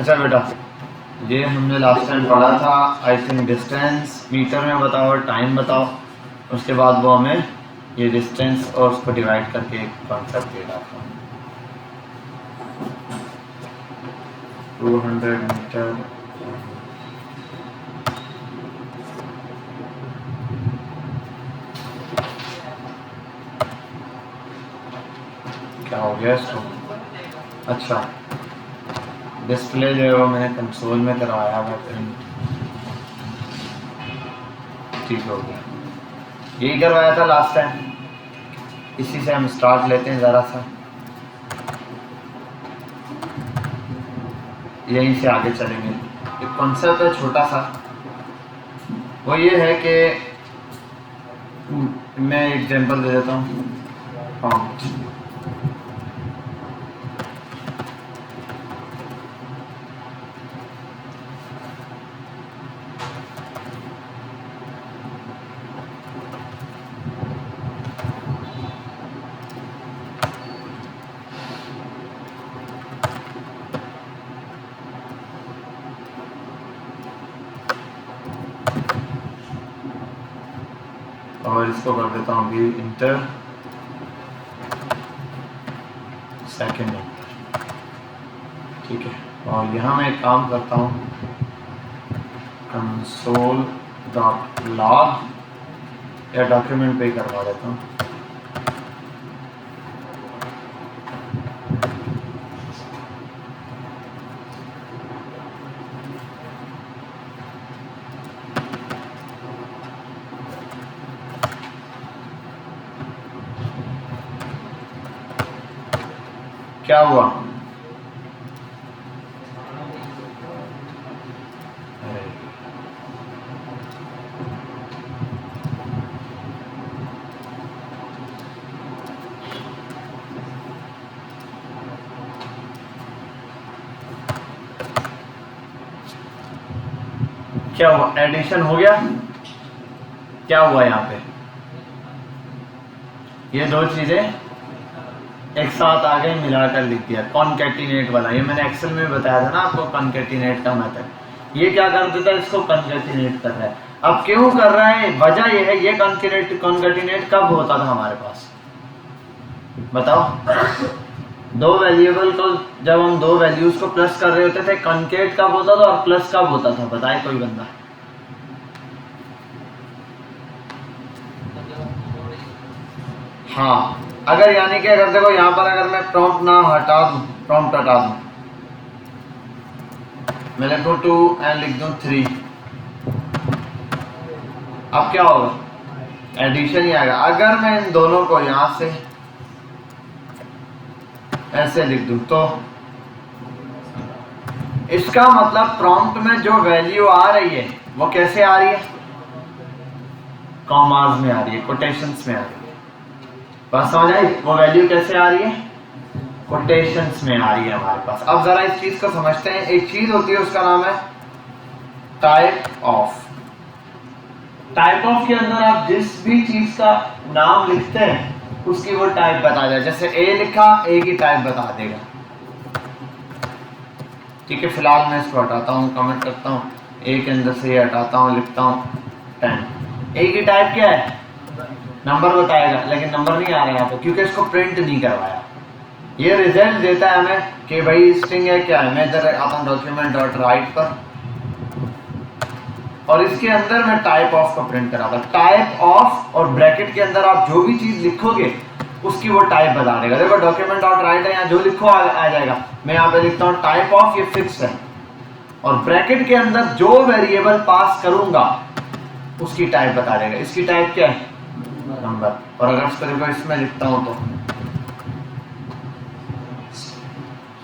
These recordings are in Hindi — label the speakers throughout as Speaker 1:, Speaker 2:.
Speaker 1: अच्छा बेटा, ये हमने लास्ट टाइम पढ़ा था, आई थिंक डिस्टेंस मीटर में बताओ और टाइम बताओ। उसके बाद वो हमें ये डिस्टेंस और उसको डिवाइड करके एक कॉन्सेप्ट दे रहा था। 200 मीटर क्या हो गया इसको? अच्छा, डिस्प्ले जो है वो मैंने कंसोल में करवाया हुआ प्रिंट, ठीक हो गया। यही करवाया था लास्ट टाइम, इसी से हम स्टार्ट लेते हैं ज़रा सा, यहीं से आगे चलेंगे। एक कॉन्सेप्ट है छोटा सा, वो ये है कि मैं एग्जांपल दे देता हूँ। प्रॉम्प्ट, और इसको कर देता हूँ अभी इंटर सेकेंड इंटर, ठीक है। और यहाँ मैं एक काम करता हूँ, console.log या डॉक्यूमेंट पे करवा देता हूँ। क्या हुआ? क्या हुआ? एडिशन हो गया? क्या हुआ यहाँ पे? ये दो चीजें एक साथ आ गए, मिलाकर लिख दिया, कॉन्कैटिनेट वाला। ये मैंने एक्सेल में बताया था ना आपको, कॉन्कैटिनेट का मेथड। ये क्या कर देता है, इसको कॉन्कैटिनेट कर रहा है। अब क्यों कर रहा है, वजह ये है, ये कॉन्कैटिनेट कब होता था हमारे पास, बताओ? दो वेरिएबल को जब हम दो वैल्यूज को प्लस कर रहे होते थे, कॉन्कैट कब होता था और प्लस कब होता था, बताए कोई बंदा? हाँ, अगर यानी कि अगर देखो यहाँ पर अगर मैं प्रॉम्प्ट ना हटा दूं, प्रॉम्प्ट हटा दूं, मैं लिखूं 2 एंड लिख दूं 3, अब क्या होगा? एडिशन ही आएगा। अगर मैं इन दोनों को यहां से ऐसे लिख दूं तो इसका मतलब प्रॉम्प्ट में जो वैल्यू आ रही है वो कैसे आ रही है? कॉमास में आ रही है, कोटेशंस में आ रही है। बात समझ आई? वो वैल्यू कैसे आ रही है? कोटेशंस में आ रही है हमारे पास। अब जरा इस चीज को समझते हैं। एक चीज होती है, उसका नाम है टाइप ऑफ। टाइप ऑफ के अंदर आप जिस भी चीज का नाम लिखते हैं उसकी वो टाइप बता देगा। जैसे ए लिखा, ए की टाइप बता देगा, ठीक है। फिलहाल मैं इसको हटाता हूँ, कमेंट करता हूँ, ए के अंदर से ये हटाता हूँ, लिखता हूँ 10। ए की टाइप क्या है? नंबर बताएगा, लेकिन नंबर नहीं आ रहा है यहाँ पे क्योंकि इसको प्रिंट नहीं करवाया। ये रिजल्ट देता है हमें कि भाई स्ट्रिंग है क्या है। मैं इधर आता हूँ डॉक्यूमेंट डॉट राइट पर, और इसके अंदर मैं टाइप ऑफ को प्रिंट कराता हूँ। टाइप ऑफ और ब्रैकेट के अंदर आप जो भी चीज लिखोगे उसकी वो टाइप बता देगा। देखो डॉक्यूमेंट डॉट राइट है, यहाँ जो लिखो आ जाएगा। मैं यहाँ पे लिखता हूँ टाइप ऑफ, ये फिक्स है, और ब्रैकेट के अंदर जो वेरिएबल पास करूंगा उसकी टाइप बता देगा। इसकी टाइप क्या है? नंबर। और अगर इसको देखो इसमें लिखता हूं तो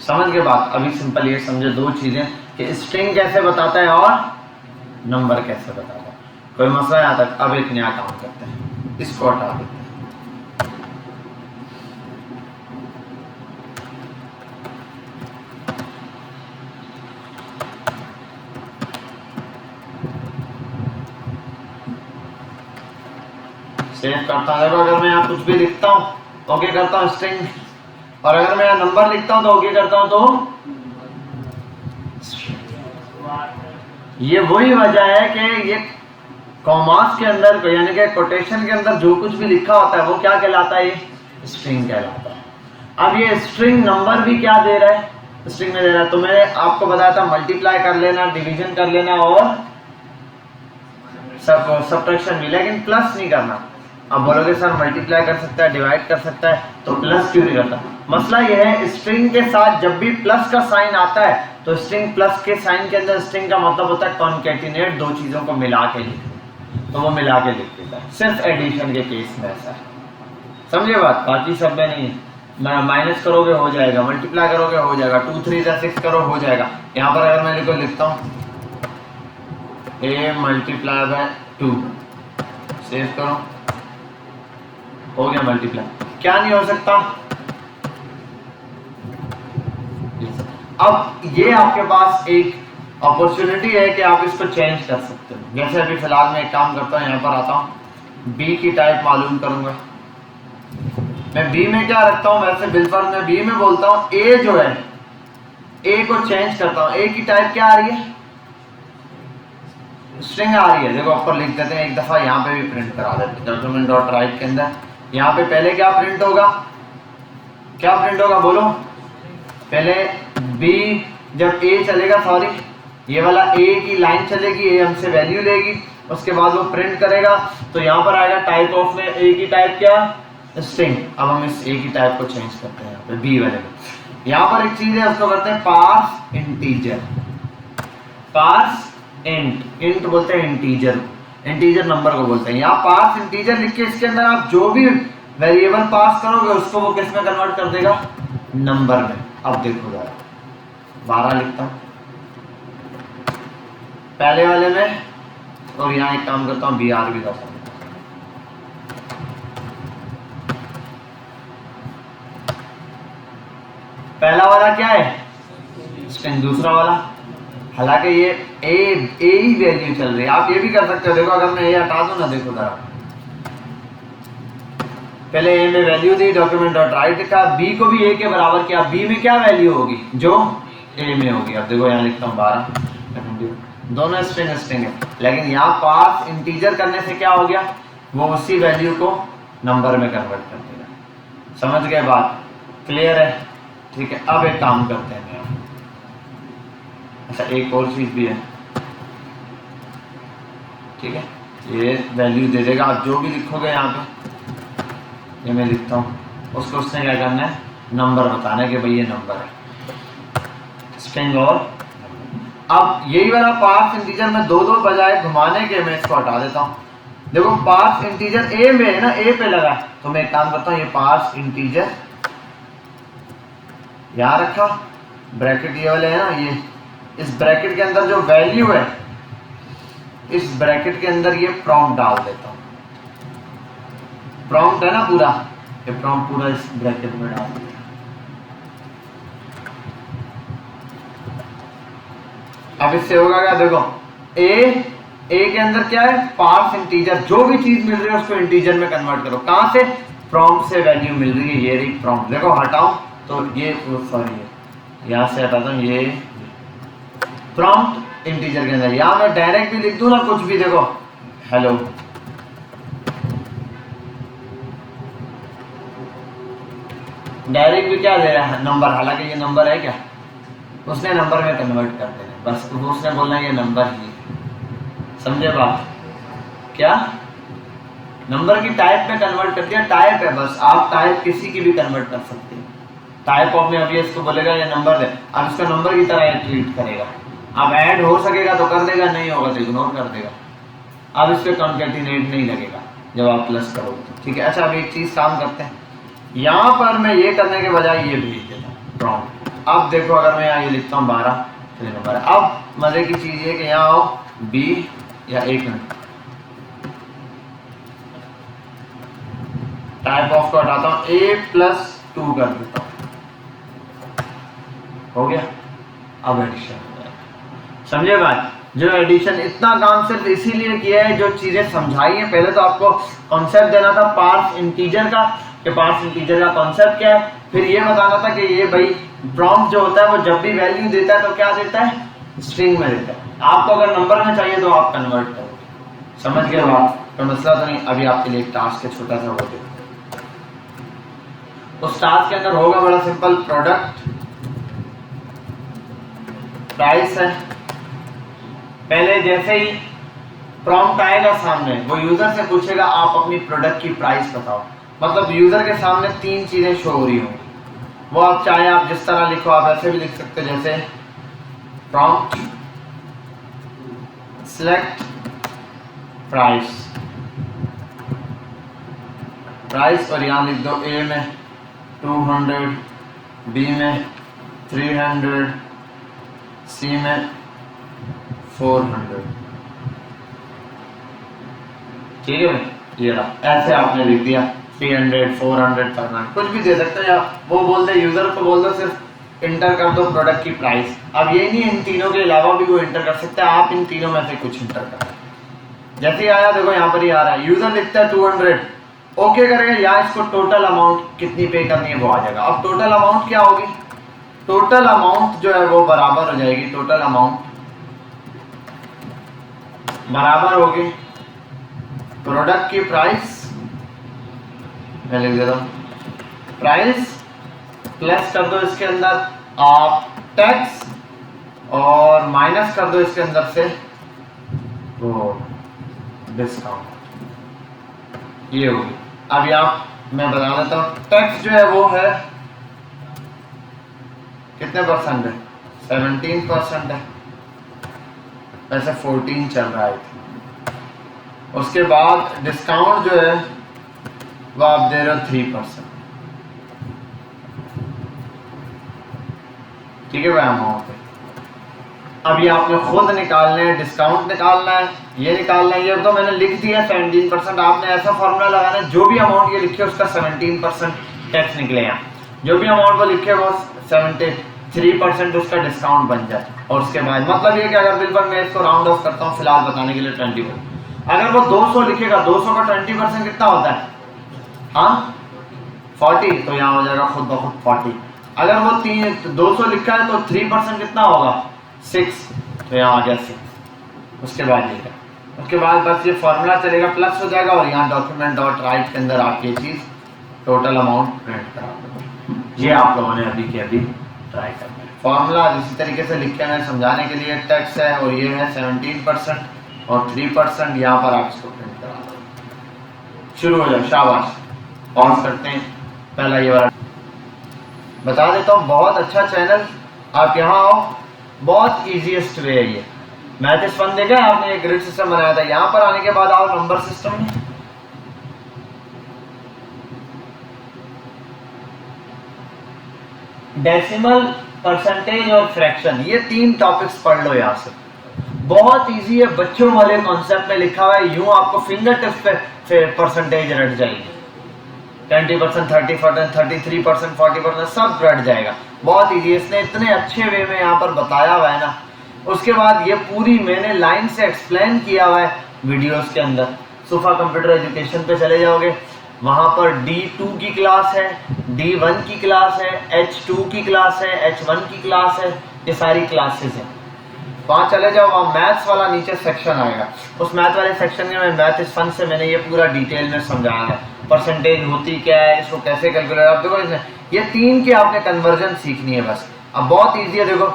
Speaker 1: समझ के बात। अभी सिंपल ये समझे दो चीजें कि स्ट्रिंग कैसे बताता है और नंबर कैसे बताता है। कोई मसला यहाँ तक? अब एक नया काम करते हैं, इसको हटा देते हैं। सेव करता हूं। देखो अगर मैं यहाँ कुछ भी लिखता हूं ओके करता हूँ स्ट्रिंग, और अगर मैं यहाँ नंबर लिखता हूं तो ओके करता हूं तो ये वही वजह है कि ये कॉमास के अंदर यानी कि कोटेशन के अंदर जो कुछ भी लिखा होता है वो क्या कहलाता है, ये स्ट्रिंग कहलाता है। अब ये स्ट्रिंग नंबर भी क्या दे रहा है, स्ट्रिंग में दे रहा है। तो मैंने आपको बताया था मल्टीप्लाई कर लेना, डिवीजन कर लेना और सब्ट्रैक्शन भी, लेकिन प्लस नहीं करना। अब बोलोगे सर मल्टीप्लाई कर सकता है, डिवाइड कर सकता है, तो प्लस क्यों नहीं करता? मसला यह है स्ट्रिंग के साथ जब भी प्लस का साइन आता है तो स्ट्रिंग प्लस के साइन के अंदर स्ट्रिंग का मतलब होता है कॉन्कैटिनेट, दो चीजों को मिला के लिखना, तो वो मिला के लिख देता है। सिर्फ एडिशन के केस में ऐसा है, समझे बात? बाकी सब में नहीं है। माइनस करोगे हो जाएगा, मल्टीप्लाई करोगे हो जाएगा, 2 3 6 करो हो जाएगा। यहाँ पर अगर मैं लिखता हूँ a मल्टीप्लाई बाय 2, सेव करो, हो गया मल्टीप्लाई। क्या नहीं हो सकता? अब ये आपके पास एक अपॉर्चुनिटी है कि आप इसको चेंज कर सकते हो। जैसे अभी फिलहाल मैं एक काम करता हूँ, यहाँ पर आता हूँ, b की टाइप मालूम करूंगा। मैं b में क्या रखता हूँ, वैसे बिलफर्ज में b में बोलता हूँ a जो है, a को चेंज करता हूँ। a की टाइप क्या आ रही है? स्ट्रिंग आ रही है। देखो ऊपर लिख देते हैं, एक दफा यहाँ पे भी प्रिंट करा देते हैं डॉक्यूमेंट डॉट राइट के अंदर। यहाँ पे पहले क्या प्रिंट होगा, क्या प्रिंट होगा बोलो? पहले b जब a चलेगा, सॉरी ये वाला a की लाइन चलेगी, a हमसे वैल्यू लेगी, उसके बाद वो प्रिंट करेगा, तो यहाँ पर आएगा टाइप ऑफ में a की टाइप क्या? स्ट्रिंग। अब हम इस a की टाइप को चेंज करते हैं यहाँ पे b वाले में। यहाँ पर एक चीज है, उसको करते हैं पार्स इंटीजर। पार्स इंट बोलते हैं इंटीजर, इंटीजर नंबर को बोलते हैं। यहाँ पार्स इंटीजर लिख के इसके अंदर आप जो भी वेरिएबल पास करोगे उसको वो किस में कन्वर्ट कर देगा? नंबर में। अब देखो जरा 12 लिखता हूँ पहले वाले में, और यहाँ एक काम करता हूँ br भी करता हूँ। पहला वाला क्या है? स्ट्रिंग। दूसरा वाला, हालांकि ये ए ही वैल्यू चल रही है, आप ये भी कर सकते हो। देखो अगर मैं ये हटा दूं ना, देखो जरा, पहले ए में वैल्यू दी, डॉक्यूमेंट डॉट राइट का, बी को भी ए के बराबर किया, बी में क्या वैल्यू होगी? जो ए में होगी। अब देखो यहाँ लिखता हूँ 12, दोनों स्ट्रिंग स्ट्रिंग है, लेकिन यहाँ पास इंटीजर करने से क्या हो गया? वो उसी वैल्यू को नंबर में कन्वर्ट कर देगा। समझ गए बात? क्लियर है? ठीक है। अब एक काम करते हैं, अच्छा एक और चीज भी है, ठीक है, ये वैल्यू दे देगा। आप जो भी लिखोगे यहाँ पे, ये मैं लिखता हूँ, उसको उसने क्या करना है? नंबर बताना है कि भाई ये नंबर है, स्ट्रिंग। और अब यही वाला पार्स इंटीजर में दो बजाय घुमाने के मैं इसको हटा देता हूँ। देखो पार्स इंटीजर ए में है ना, ए पे लगा, तो मैं एक काम करता हूँ, ये पार्स इंटीजर यहाँ रखा, ब्रैकेट ये वाले है ना, ये इस ब्रैकेट के अंदर जो वैल्यू है, इस ब्रैकेट के अंदर ये प्रॉम्प्ट डाल देता हूँ। प्रॉम्प्ट है ना पूरा, ये प्रॉम्प्ट पूरा इस ब्रैकेट में डाल दिया। अब इससे होगा क्या? देखो ए के अंदर क्या है? पार्स इंटीजर, जो भी चीज मिल रही है उसको इंटीजर में कन्वर्ट करो। कहां से? प्रॉम्प्ट से वैल्यू मिल रही है, ये रही प्रॉम्प्ट। देखो हटाऊं तो ये, सॉरी यहां से हटाता हूं, ये प्रॉम्प्ट इंटीजर के अंदर। यहां मैं डायरेक्ट भी लिख दूं ना कुछ भी, देखो हेलो, डायरेक्ट भी क्या दे रहा है? नंबर। हालांकि ये नंबर है क्या, उसने नंबर में कन्वर्ट कर देना, बस उसने बोलना ये नंबर ही है। समझे बात? क्या नंबर की टाइप में कन्वर्ट कर दिया, टाइप है बस, आप टाइप किसी की भी कन्वर्ट कर सकते हैं। टाइप ऑफ में अभी इसको बोलेगा ये नंबर है, अब इसका नंबर की तरह ट्रीट करेगा। अब ऐड हो सकेगा तो कर देगा, नहीं होगा तो इग्नोर कर देगा। अब इस पर कॉन्कैटिनेट नहीं लगेगा जब आप प्लस करोगे तो, ठीक है। अच्छा अब एक चीज काम करते हैं, यहाँ पर मैं ये करने के बजाय ये भेज देता हूँ प्रॉम्प्ट। अब देखो अगर मैं यहाँ ये लिखता हूँ 12, तो ये नंबर है। अब मजे की चीज ये कि यहाँ आओ बी, या एक मिनट, टाइप ऑफ को हटाता हूँ, a+2 कर देता हूँ, हो गया। अब एडिशन हो गया। समझे बात? जो एडिशन, इतना काम सिर्फ इसीलिए किया है, जो चीजें समझाई है। पहले तो आपको कॉन्सेप्ट देना था पार्स इंटीजर का, कि पार्स इंटीजर का कॉन्सेप्ट क्या है, फिर ये बताना था कि ये भाई प्रॉम्प्ट जो होता है वो जब भी वैल्यू देता है तो क्या देता है? स्ट्रिंग में देता है। आपको अगर नंबर में चाहिए तो आप कन्वर्ट करो। समझ गए आप? तो मसला तो नहीं। अभी आपके लिए एक टास्क है छोटा सा, वो दे। उस टास्क के अंदर होगा बड़ा सिंपल, प्रोडक्ट प्राइस है। पहले जैसे ही प्रॉम्प्ट आएगा सामने, वो यूजर से पूछेगा आप अपनी प्रोडक्ट की प्राइस बताओ। मतलब यूजर के सामने तीन चीजें शो हो रही होंगी। वो आप चाहे आप जिस तरह लिखो, आप ऐसे भी लिख सकते, जैसे प्रॉम्प्ट सिलेक्ट प्राइस, प्राइस, और यहां लिख दो ए में 200, बी में 300, सी में 400। ठीक है भाई, ये रहा। ऐसे आपने लिख दिया 300, 400, 500, कुछ भी दे सकते हैं। वो बोल दे, यूजर को बोल दो सिर्फ इंटर कर दो प्रोडक्ट की प्राइस। अब ये नहीं, इन तीनों के अलावा भी वो इंटर कर सकता है, आप इन तीनों में से कुछ इंटर कर। जैसे ही आया, देखो यहाँ पर ही आ रहा है, यूजर लिखता है 200, ओके करेगा, या इसको टोटल अमाउंट कितनी पे करनी है वो आ जाएगा। अब टोटल अमाउंट क्या होगी? टोटल अमाउंट जो है वो बराबर हो जाएगी, टोटल अमाउंट बराबर होगी प्रोडक्ट की प्राइस, मैं लिख देता हूं, प्राइस प्लस कर दो इसके अंदर आप टैक्स, और माइनस कर दो इसके अंदर से वो डिस्काउंट। ये होगी। अब यहाँ मैं बता देता हूँ, टैक्स जो है वो है कितने परसेंट है? 17% है, वैसे 14 चल रहा है। उसके बाद डिस्काउंट जो है वो आप दे रहे हो 3%। ठीक है भाई, अमाउंट पे अभी आपने खुद निकालना है, डिस्काउंट निकालना है, ये निकालना है। ये तो मैंने लिख दिया 17%। आपने ऐसा फॉर्मूला लगाना है, जो भी अमाउंट ये लिखे उसका 17% टैक्स निकले। यहाँ जो भी अमाउंट वो लिखे वो 73% उसका डिस्काउंट बन जाए। और उसके बाद मतलब ये कि अगर बिल्कुल मैं इसको राउंड ऑफ करता हूँ फिलहाल बताने के लिए 20%। अगर वो 200 लिखेगा, 200 का 20% कितना होता है? हाँ 40, तो यहाँ हो जाएगा खुद ब खुद 40। अगर वो 200 लिखा है तो 3% कितना होगा? 6, तो यहाँ आ गया 6। उसके बाद ये, उसके बाद बस ये फॉर्मूला चलेगा, प्लस हो जाएगा, और यहाँ डॉक्यूमेंट डॉट राइट के अंदर आप ये चीज़ टोटल अमाउंट प्रिंट करा दो। ये आप लोगों ने अभी के अभी ट्राई करना है। फॉर्मूला इसी तरीके से लिखे हैं समझाने के लिए, टैक्स है और ये है 17% और 3%। यहाँ पर आप इसको प्रिंट करा दो। शुरू हो जाए, शाबाश। पॉज करते हैं, पहला ये वाला बता देता हूँ। बहुत अच्छा चैनल, आप यहाँ आओ, बहुत इजीएस्ट वे है ये। मैथ इस फन देखा है आपने, एक ग्रिड सिस्टम बनाया था। यहाँ पर आने के बाद आओ नंबर सिस्टम में, डेसिमल, परसेंटेज और फ्रैक्शन, ये 3 टॉपिक्स पढ़ लो यहाँ से। बहुत इजी है, बच्चों वाले कॉन्सेप्ट में लिखा हुआ है, यूं आपको फिंगर टिप्स पे परसेंटेज रट जाएगी। 20%, 30%, 33%, 40% सब रट जाएगा। बहुत इजी, इसने इतने अच्छे वे में यहाँ पर बताया हुआ है ना। उसके बाद ये पूरी मैंने लाइन से एक्सप्लेन किया हुआ है वीडियोस के अंदर। सोफा कंप्यूटर एजुकेशन पे चले जाओगे, वहाँ पर D2 की क्लास है, D1 की क्लास है, H2 की क्लास है, H1 की क्लास है, ये सारी क्लासेस हैं। वहाँ चले जाओ, वहाँ मैथ्स वाला नीचे सेक्शन आएगा। उस मैथ वाले सेक्शन में मैं मैथ इस फन से मैंने ये पूरा डिटेल में समझाया है। परसेंटेज होती क्या है, इसको कैसे कैलकुलेट, आप देखो इसमें ये 3 की आपने कन्वर्जन सीखनी है बस। अब बहुत ईजी है, देखो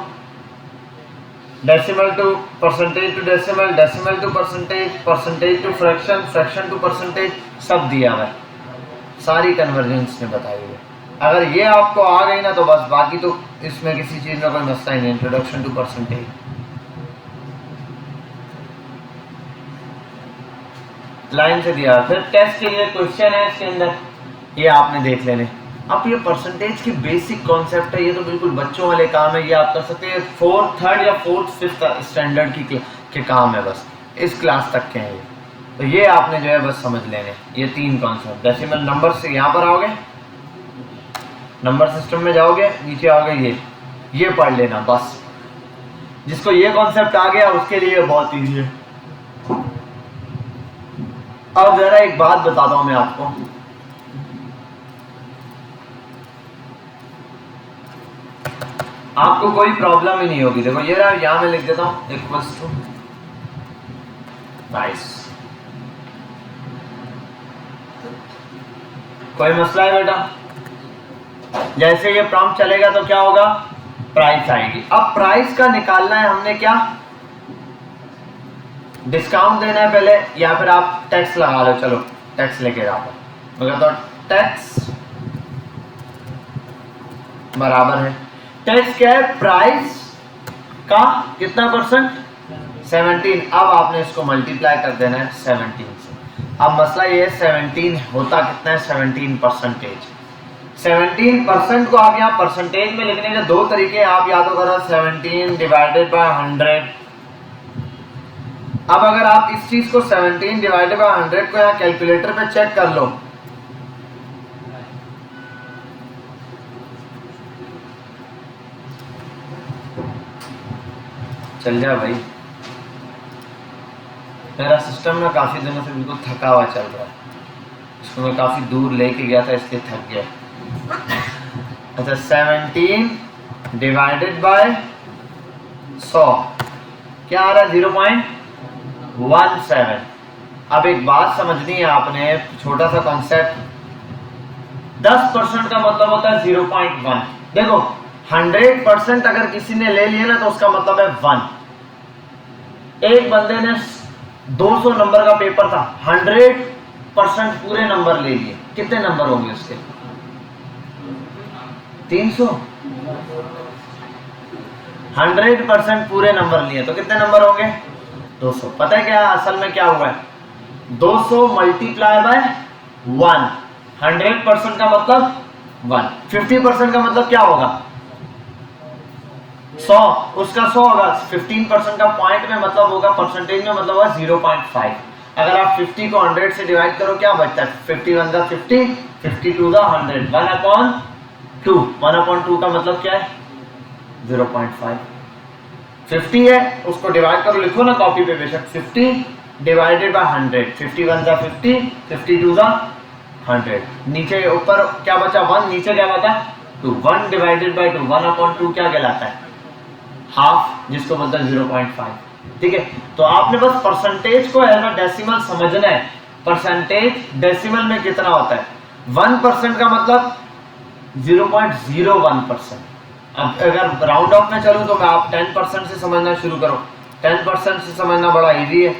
Speaker 1: decimal to percentage to decimal, decimal to percentage, percentage to fraction, fraction to percentage, सब दिया हुआ है, सारी कन्वर्जेंस ने बताई हुई है। अगर ये आपको आ गई ना तो बस, बाकी तो इसमें किसी चीज़ में कोई मसला ही नहीं। इंट्रोडक्शन टू परसेंटेज लाइन से दिया। फिर टेस्ट के लिए क्वेश्चन है इसके अंदर, ये आपने देख लेने। अब ये परसेंटेज की बेसिक कॉन्सेप्ट है, ये तो बिल्कुल बच्चों वाले काम है, ये आप कर सकते हैं। 4th, 3rd या 4th, 5th स्टैंडर्ड के काम है, बस इस क्लास तक के हैं ये। तो ये आपने जो है बस समझ लेने, ये 3 कॉन्सेप्ट। डेसिमल नंबर से यहाँ पर आओगे, नंबर सिस्टम में जाओगे, नीचे आओगे, ये पढ़ लेना बस। जिसको ये कॉन्सेप्ट आ गया उसके लिए बहुत ईजी है। अब जरा एक बात बताता हूं मैं आपको, आपको कोई प्रॉब्लम ही नहीं होगी। देखो ये रहा, यहां मैं लिख देता हूं इक्वल्स टू प्राइस। कोई मसला है बेटा? जैसे ये प्रॉम्प्ट चलेगा तो क्या होगा, प्राइस आएगी। अब प्राइस का निकालना है हमने, क्या डिस्काउंट देना है पहले, या फिर आप टैक्स लगा लो। चलो टैक्स लेके जाओ, मगर तो टैक्स बराबर है, टैक्स क्या है, प्राइस का कितना परसेंट, 17। अब आपने इसको मल्टीप्लाई कर देना है 17 से। अब मसला ये है 17 होता कितना है, 17%। 17% को आप यहाँ परसेंटेज में लिखने के दो तरीके हैं, आप या तो करो 17 डिवाइडेड बाय 100। अब अगर आप इस चीज को 17 डिवाइडेड बाय 100 को यहाँ कैलकुलेटर पे चेक कर लो, चल जाए भाई। मेरा सिस्टम ना काफी दिनों से बिल्कुल थका हुआ चल रहा है, इसको मैं काफी दूर लेके गया था इसलिए थक गया। अच्छा 17 डिवाइडेड बाय 100 क्या आ रहा है, 0.17। अब एक बात समझनी है आपने, छोटा सा कॉन्सेप्ट, 10% का मतलब होता है 0.1। देखो 100% अगर किसी ने ले लिया ना तो उसका मतलब है 1। एक बंदे ने 200 नंबर का पेपर था, 100% पूरे नंबर ले लिए, कितने नंबर होंगे उसके, 300। 100% पूरे नंबर लिए तो कितने नंबर होंगे, 200। पता है क्या असल में क्या हुआ है, 200 मल्टीप्लाई बाय 1। 100% का मतलब 1, 50% का मतलब क्या होगा, 100, उसका 100 होगा। 15% का पॉइंट में मतलब होगा, परसेंटेज में मतलब होगा 0.5। अगर आप 50 को 100 से डिवाइड करो क्या बचता है, 51 का 50, 52 का 100, 1/2। 1/2 का मतलब क्या है, 0.5। 50 है उसको डिवाइड करो, लिखो ना कॉपी पे बेशक, 50 डिवाइडेड बाय 100, 51 का 50, 52 का 100। नीचे ऊपर क्या बचा 1, नीचे क्या बचा 2। 1 डिवाइडेड बाय 2, 1/2 क्या कहलाता है, हाफ, जिसको बोलते हैं 0.5। ठीक है, तो आपने बस परसेंटेज को एज अ डेसिमल समझना है। परसेंटेज डेसिमल में कितना होता है, 1% का मतलब 0.01%। अब अगर राउंड ऑफ में चलूं तो मैं आप 10% से समझना शुरू करो। 10% से समझना बड़ा इजी है।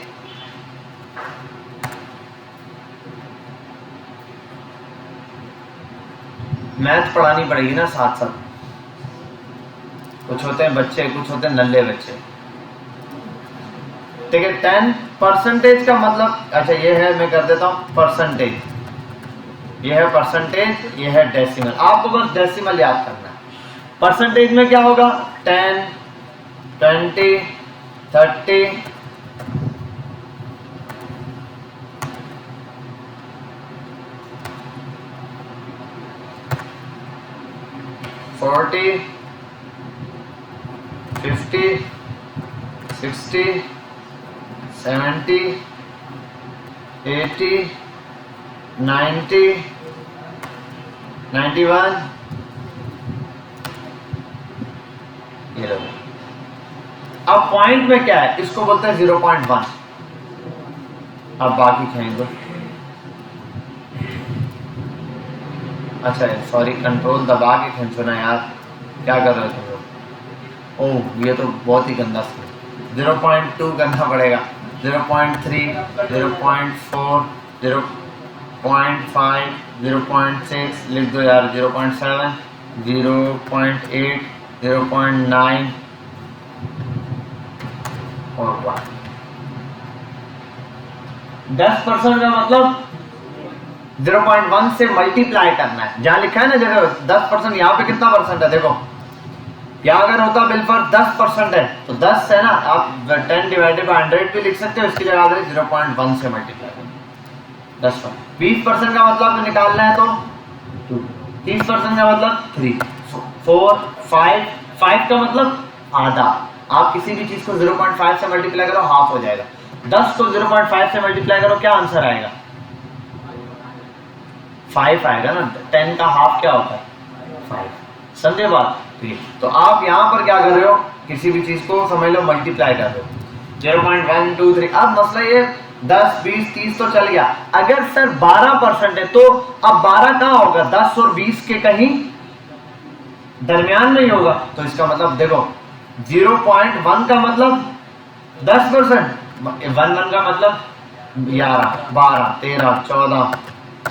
Speaker 1: मैथ पढ़ानी पड़ेगी ना साथ साथ, कुछ होते हैं बच्चे, कुछ होते हैं नल्ले बच्चे। ठीक है, 10% का मतलब, अच्छा ये है, मैं कर देता हूं परसेंटेज, ये है परसेंटेज, ये है डेसिमल। आपको बस डेसिमल याद करना है। परसेंटेज में क्या होगा, 10, 20, 30, 40, 50, 60, 70, 80, 90, 91, ये लो। अब पॉइंट में क्या है, इसको बोलते हैं 0.1। अब बाकी खींच दो। अच्छा सॉरी, कंट्रोल दबा के खींचो ना यार, क्या कर रहे हो तुम लोग। ओह ये तो बहुत ही गंदा स्क्रीन। 0.2 करना पड़ेगा, 0.3, 0.4, 0.5, 0.6 लिख दो यार, 0.7, 0.8, 0.9 और 1। 10% का मतलब 0.1 से मल्टीप्लाई करना है। जहां लिखा है ना जगह 10%, यहाँ पे कितना परसेंट है, देखो यहाँ अगर होता बिल पर 10% है तो 10 है ना, आप 10 डिवाइडेड बाय 100 भी लिख सकते हो, इसकी जगह आप 0.1 से मल्टीप्लाई करें। 10%। 20% का मतलब निकालना है तो 2, 30% का मतलब 3, 4, 5 का मतलब आधा। आप किसी भी चीज को 0.5 से मल्टीप्लाई करो, हाफ हो जाएगा। 10 को 0.5 से मल्टीप्लाई करो, क्या आंसर आएगा, 5 आएगा ना। 10 का हाफ क्या होता है, 5। समझे बात। ठीक, तो आप यहाँ पर क्या कर रहे हो, किसी भी चीज को समझ लो मल्टीप्लाई कर रहे हो 0.123। अब मसला ये 10 20 30 तो चल गया, अगर सर 12% है तो अब 12 कहाँ होगा, 10 और 20 के कहीं दरमियान में ही होगा। तो इसका मतलब देखो 0.1 का मतलब 10%, 1 का मतलब 11 12 13 14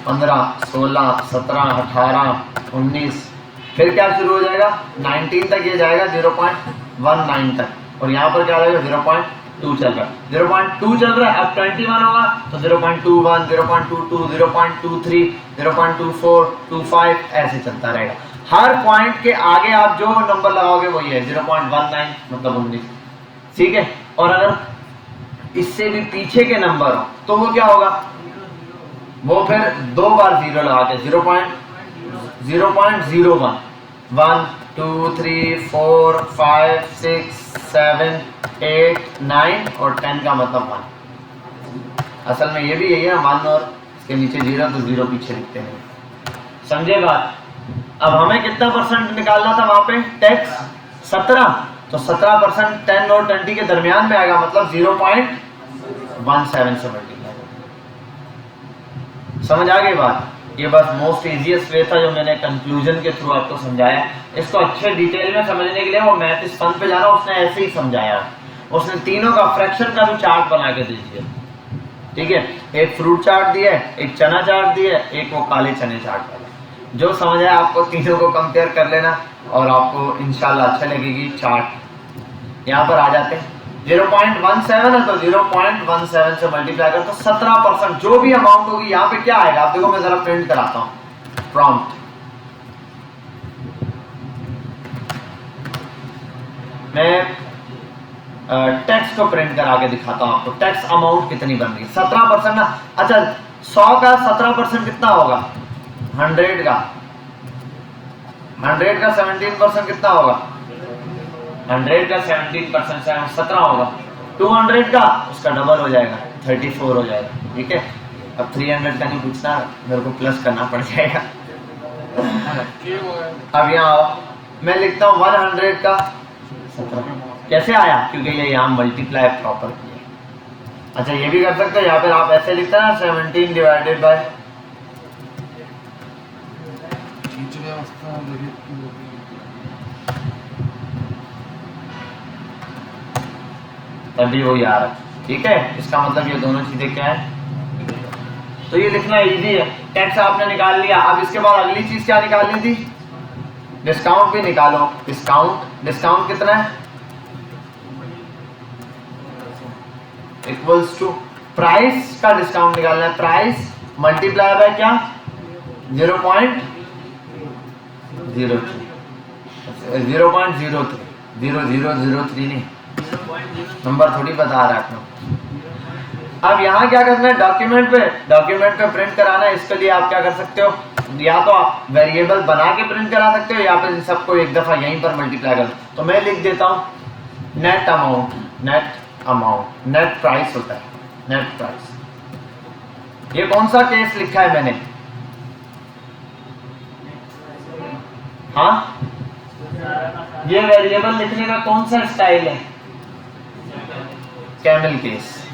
Speaker 1: 15 16 17 18 19, फिर क्या शुरू हो जाएगा 19 तक ये जाएगा 0.19 तक, और यहाँ पर क्या जाएगा 0.2 चल रहा है, 0.2 चल रहा है। अब 21 होगा तो 0.21 0.22 0.23 0.24 25 ऐसे चलता रहेगा। हर पॉइंट के आगे आप जो नंबर लगाओगे वही है 0.19 मतलब 19, ठीक है। और अगर इससे भी पीछे के नंबर हो तो वो क्या होगा, वो फिर 2 बार 0 लगा के 0.01 1 2 3 4 5 6 7 8 9 और 10 का मतलब 1। असल में ये भी यही है 1 और इसके नीचे 0 तो 0 पीछे लिखते हैं, समझे बात। अब हमें कितना परसेंट निकालना था वहां पे, टैक्स 17, तो 17% 10 और 20 के दरमियान में आएगा, मतलब 0.17 से मल्टीप्लाई। समझ आ गई बात। ये बस मोस्ट इजीएस्ट वे था जो मैंने कंक्लूजन के थ्रू आपको समझाया। इसको अच्छे डिटेल में समझने के लिए वो मैथ इस फन पे जाना, उसने ऐसे ही समझाया, उसने तीनों का फ्रैक्शन का भी चार्ट बना के दे दिया, ठीक है। एक फ्रूट चार्ट दिया है, एक चना चार्ट दिया है, एक वो काले चने चार्ट वाला। जो समझ आया आपको तीनों को कंपेयर कर लेना और आपको इंशाल्लाह अच्छा लगेगी चार्ट। यहाँ पर आ जाते हैं 0.17 है तो 0.17 से मल्टीप्लाई कर तो 17% जो भी अमाउंट होगी यहाँ पे क्या आएगा, आप देखो मैं जरा प्रिंट कराता हूँ प्रॉम्प्ट। मैं टैक्स को प्रिंट करा के दिखाता हूँ आपको, टैक्स अमाउंट कितनी बन रही है 17% ना। अच्छा 100 का 17% कितना होगा, 100 का 17% कितना होगा, 100 का 17% 17 होगा। 200 का उसका डबल हो जाएगा 34 हो जाएगा, ठीक है। अब 300 का नहीं पूछना, मेरे को प्लस करना पड़ जाएगा। अब यहाँ आओ, मैं लिखता हूँ 100 का 17, कैसे आया, क्योंकि ये यहाँ मल्टीप्लाई प्रॉपर किया। अच्छा ये भी कर सकते हो, यहाँ पर आप ऐसे लिखते हैं 17 डिवाइडेड बाय, तभी वो यार, ठीक है। इसका मतलब ये दोनों चीजें क्या है, तो ये लिखना इजी है। टैक्स आपने निकाल लिया, अब इसके बाद अगली चीज क्या निकालनी थी, डिस्काउंट भी निकालो। डिस्काउंट कितना है, इक्वल्स टू प्राइस का डिस्काउंट निकालना है, प्राइस मल्टीप्लाई बाय क्या 0.03 0003 नहीं, नंबर थोड़ी बता रहा है। अब यहाँ क्या करना है, डॉक्यूमेंट पे प्रिंट कराना है। इसके लिए आप क्या कर सकते हो, या तो आप वेरिएबल बना के प्रिंट करा सकते हो या फिर सबको एक दफा यहीं पर मल्टीप्लाई कर। तो मैं लिख देता हूँ नेट अमाउंट, नेट प्राइस होता है, नेट प्राइस। ये कौन सा केस लिखा है मैंने, हाँ ये वेरिएबल लिखने का कौन सा स्टाइल है, कैमल केस,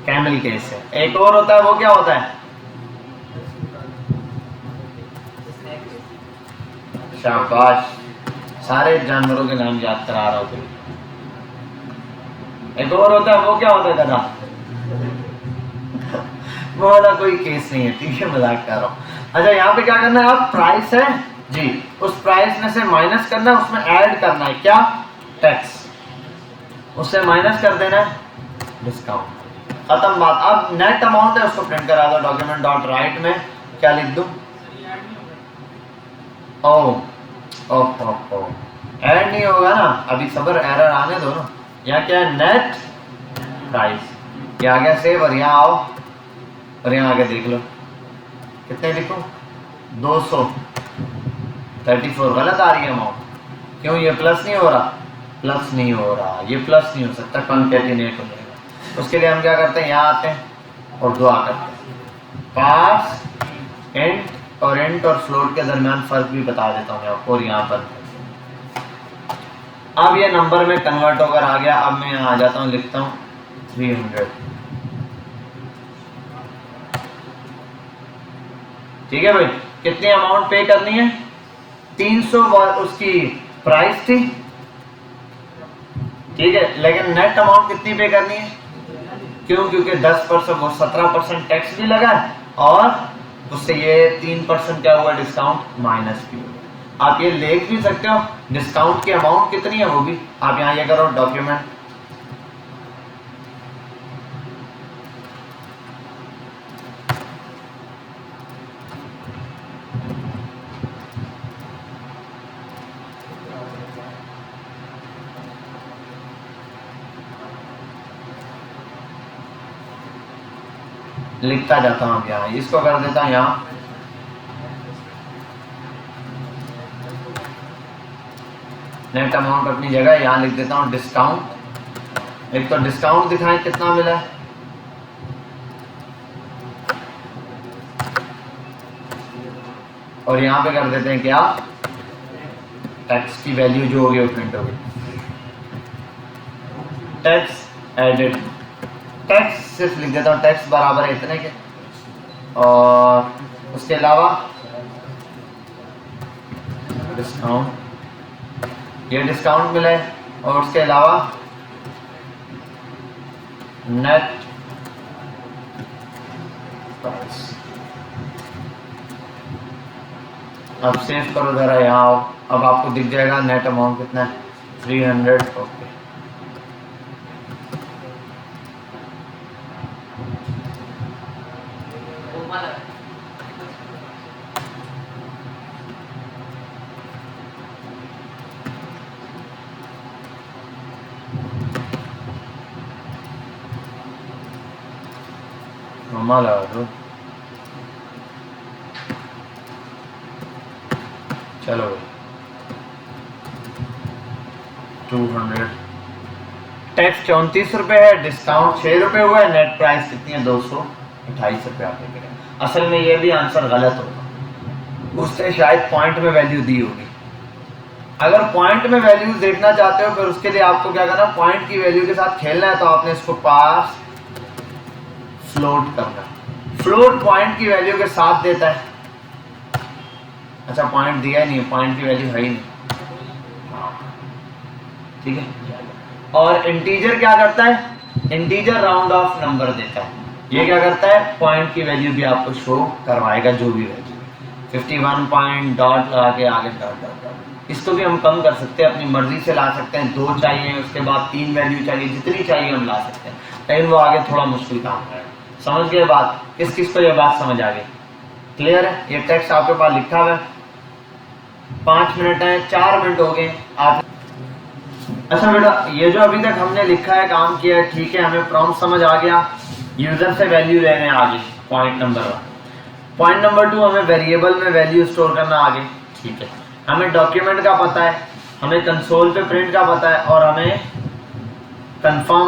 Speaker 1: कैमल केस है। एक और होता है, वो क्या होता है, शाबाश, सारे जानवरों के नाम याद करा रहा हूं। एक और होता है, वो क्या होता है दादा, वो वाला कोई केस नहीं है, ठीक है, मजाक कर रहा हूं। अच्छा यहाँ पे क्या करना है, आप प्राइस है जी, उस प्राइस में से माइनस करना है, उसमें ऐड करना है क्या, टैक्स, उससे माइनस कर देना है डिस्काउंट, खत्म बात। अब नेट अमाउंट है, उसको प्रिंट करा दो डॉक्यूमेंट डॉट राइट में, क्या लिख दूं, ऐड नहीं होगा ना अभी, सबर, एरर आने दो ना। यहाँ क्या है, नेट प्राइस, ये आ गया सेव, और यहाँ आओ और यहाँ आगे देख लो कितने लिखो, 234, गलत आ रही है अमाउंट, क्यों, ये प्लस नहीं हो रहा, प्लस नहीं हो रहा, ये प्लस नहीं हो सकता, कॉन्कैटिनेट हो जाएगा। उसके लिए हम क्या करते हैं, यहाँ आते हैं और दुआ करते हैं, पास एंड और इंट और फ्लोट के दरमियान फर्क भी बता देता हूँ आपको। और यहाँ पर अब ये नंबर में कन्वर्ट होकर आ गया। अब मैं यहाँ आ जाता हूँ, लिखता हूँ 300। ठीक है भाई, कितनी अमाउंट पे करनी है? 300 उसकी प्राइस थी, ठीक है, लेकिन नेट अमाउंट कितनी पे करनी है? क्यों? क्योंकि 10% वो 17% टैक्स भी लगा है और उससे ये 3% क्या हुआ? डिस्काउंट माइनस भी हुआ। आप ये लिख भी सकते हो डिस्काउंट की अमाउंट कितनी है वो भी। आप यहाँ ये करो डॉक्यूमेंट, लिखता जाता हूँ। यहाँ इसको कर देता हूँ, यहाँ नेट अमाउंट अपनी जगह, यहाँ लिख देता हूँ डिस्काउंट। एक तो डिस्काउंट दिखाएं कितना मिला है, और यहाँ पे कर देते हैं क्या? टैक्स की वैल्यू जो होगी वो प्रिंट होगी। टैक्स एडेड, टैक्स सिर्फ लिख देता हूँ, टैक्स बराबर है इतने के, और उसके अलावा डिस्काउंट, ये डिस्काउंट मिला है, और उसके अलावा नेट प्राइस। अब सेव करो जरा, यहाँ आओ, अब आपको दिख जाएगा नेट अमाउंट कितना है? 300। ओके, मम्मा लगा दो। चलो 200, टैक्स 34 रुपये है, डिस्काउंट 6 रुपये हुआ है, नेट प्राइस कितनी है? 228 रुपये आप देख रहे हैं। असल में ये भी आंसर गलत होगा, उसने शायद पॉइंट में वैल्यू दी होगी। अगर पॉइंट में वैल्यू देखना चाहते हो फिर उसके लिए आपको क्या करना? पॉइंट की वैल्यू के साथ खेलना है, तो आपने इसको पास फ्लोट करना। फ्लोट पॉइंट की वैल्यू के साथ देता है। अच्छा, पॉइंट दिया ही नहीं, पॉइंट की वैल्यू है ही नहीं, ठीक है। और इंटीजर क्या करता है? इंटीजर राउंड ऑफ नंबर देता है। ये क्या करता है? पॉइंट की वैल्यू भी आपको शो करवाएगा, जो भी वैल्यू 51 पॉइंट डॉट लगा के आगे डॉट डॉट डॉट। इसको भी हम कम कर सकते हैं, अपनी मर्जी से ला सकते हैं। 2 चाहिए, उसके बाद 3 वैल्यू चाहिए, जितनी चाहिए हम ला सकते हैं, लेकिन वो आगे थोड़ा मुश्किल काम है। समझ गए बात? किस किस को ये बात समझ आ गई? क्लियर है? ये टेक्स्ट आपके पास लिखा हुआ है, 5 मिनट है, 4 मिनट हो गए आप। अच्छा बेटा, ये जो अभी तक हमने लिखा है, काम किया है, ठीक है, हमें प्रॉम्प्ट समझ आ गया। यूजर से वैल्यू लेने आगे, पॉइंट नंबर 1। पॉइंट नंबर 2, हमें वेरिएबल में वैल्यू स्टोर करना आगे, ठीक है। हमें डॉक्यूमेंट का पता है, हमें कंसोल पे प्रिंट का पता है, और हमें कंफर्म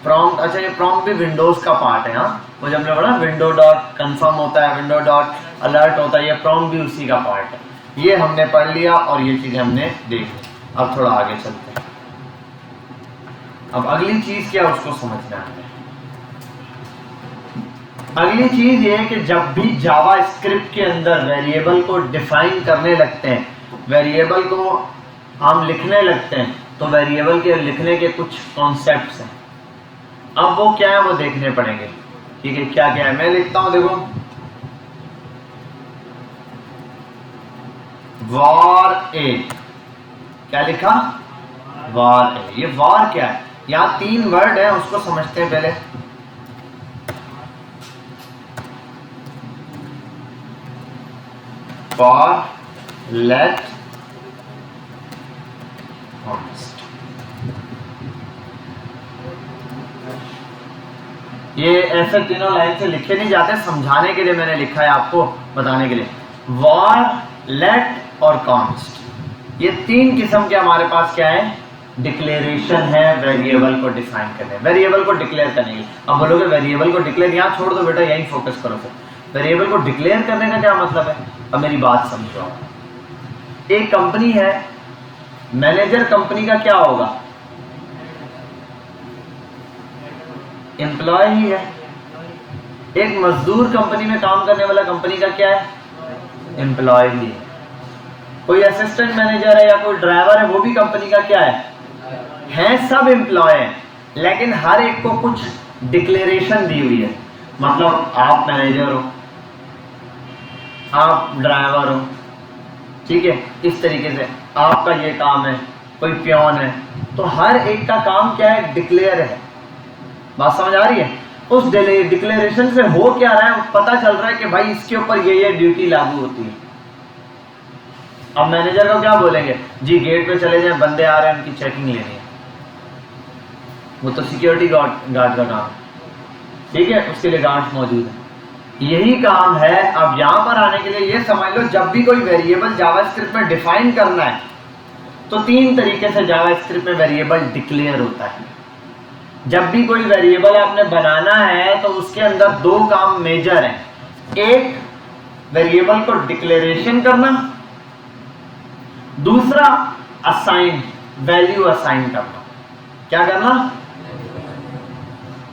Speaker 1: प्रॉम्प्ट। अच्छा, ये प्रॉम्प्ट भी विंडोज का पार्ट है। हाँ, वो जब हमने बोला विंडो डॉट कंफर्म होता है, विंडो डॉट अलर्ट होता है, ये प्रॉम्प्ट भी उसी का पार्ट है। ये हमने पढ़ लिया और ये चीजें हमने देख ली। अब थोड़ा आगे चलते हैं। अब अगली चीज क्या उसको समझना है। अगली चीज ये है कि जब भी जावा स्क्रिप्ट के अंदर वेरिएबल को डिफाइन करने लगते हैं, वेरिएबल को हम लिखने लगते हैं, तो वेरिएबल के लिखने के कुछ कॉन्सेप्ट्स हैं। अब वो क्या है वो देखने पड़ेंगे, ठीक है। क्या क्या है मैं लिखता हूं, देखो var a, क्या लिखा? var a। ये var क्या है? यहाँ 3 वर्ड है, उसको समझते हैं पहले। for, let, const। ये ऐसे तीनों लाइन से लिखे नहीं जाते, समझाने के लिए मैंने लिखा है, आपको बताने के लिए। var, let और const, ये 3 किस्म के हमारे पास क्या है? डिक्लेरेशन है वेरिएबल को डिफाइन करने, वेरिएबल को डिक्लेयर करने के। अब बोलोगे वेरिएबल को डिक्लेयर यहाँ छोड़ दो बेटा, यहीं फोकस करो। फिर वेरिएबल को डिक्लेयर करने का क्या मतलब है? अब मेरी बात समझो, एक कंपनी है, मैनेजर कंपनी का क्या होगा? एम्प्लॉय ही है। एक मजदूर कंपनी में काम करने वाला कंपनी का क्या है? एम्प्लॉय ही है। कोई असिस्टेंट मैनेजर है या कोई ड्राइवर है, वो भी कंपनी का क्या है? सब एम्प्लॉय है, लेकिन हर एक को कुछ डिक्लेरेशन दी हुई है। मतलब आप मैनेजर हो, आप ड्राइवर हो, ठीक है, इस तरीके से आपका ये काम है, कोई प्योन है, तो हर एक का काम क्या है? डिक्लेयर है। बात समझ आ रही है? उस डिक्लेरेशन से हो क्या रहा है, पता चल रहा है कि भाई इसके ऊपर ये ड्यूटी लागू होती है। अब मैनेजर को क्या बोलेंगे? जी गेट पे चले जाएं, बंदे आ रहे हैं, उनकी चेकिंग लेनी है। वो तो सिक्योरिटी गार्ड का काम, ठीक है, उसके लिए गार्ड्स मौजूद है। यही काम है। अब यहां पर आने के लिए ये समझ लो, जब भी कोई वेरिएबल जावास्क्रिप्ट में डिफाइन करना है तो 3 तरीके से जावास्क्रिप्ट में वेरिएबल डिक्लेयर होता है। जब भी कोई वेरिएबल आपने बनाना है तो उसके अंदर 2 काम मेजर हैं। एक, वेरिएबल को डिक्लेरेशन करना, दूसरा असाइन, वैल्यू असाइन करना। क्या करना?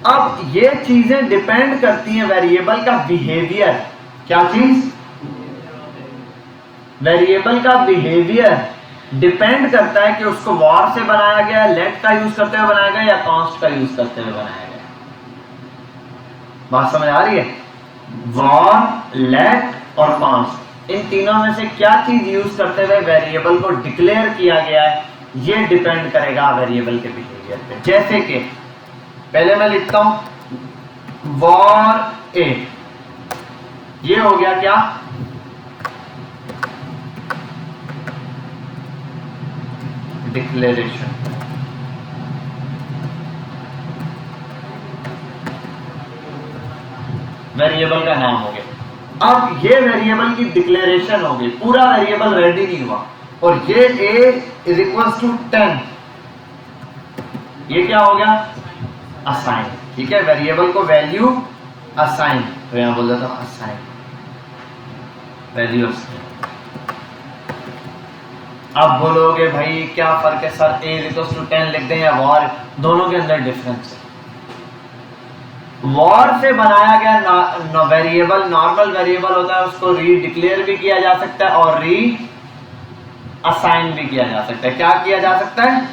Speaker 1: अब ये चीजें डिपेंड करती हैं वेरिएबल का बिहेवियर। क्या चीज? वेरिएबल का बिहेवियर डिपेंड करता है कि उसको वॉर से बनाया गया, लेट का यूज करते हुए बनाया गया या कॉन्स्ट का यूज करते हुए बनाया गया। बात समझ आ रही है? वॉर, लेट और कॉन्स्ट, इन तीनों में से क्या चीज यूज करते हुए वेरिएबल को डिक्लेयर किया गया है, ये डिपेंड करेगा वेरिएबल के बिहेवियर पे। जैसे कि पहले मैं लिखता हूं वॉर ए, ये हो गया क्या? डिक्लेरेशन। वेरिएबल का नाम हो गया। अब ये वेरिएबल की डिक्लेरेशन हो गई, पूरा वेरिएबल रेडी नहीं हुआ, और ये a इज इक्वल टू 10, ये क्या हो गया? असाइन। ठीक है, वेरिएबल को वैल्यू असाइन, तो यहां बोल देता हूं असाइन वैल्यू असाइन। अब बोलोगे भाई क्या फर्क है sir, a is equal to 10 लिख दें या वॉर? दोनों के अंदर डिफरेंस है। वॉर से बनाया गया वेरिएबल नॉर्मल वेरिएबल होता है, उसको री डिक्लेयर भी किया जा सकता है और री असाइन भी किया जा सकता है। क्या किया जा सकता है?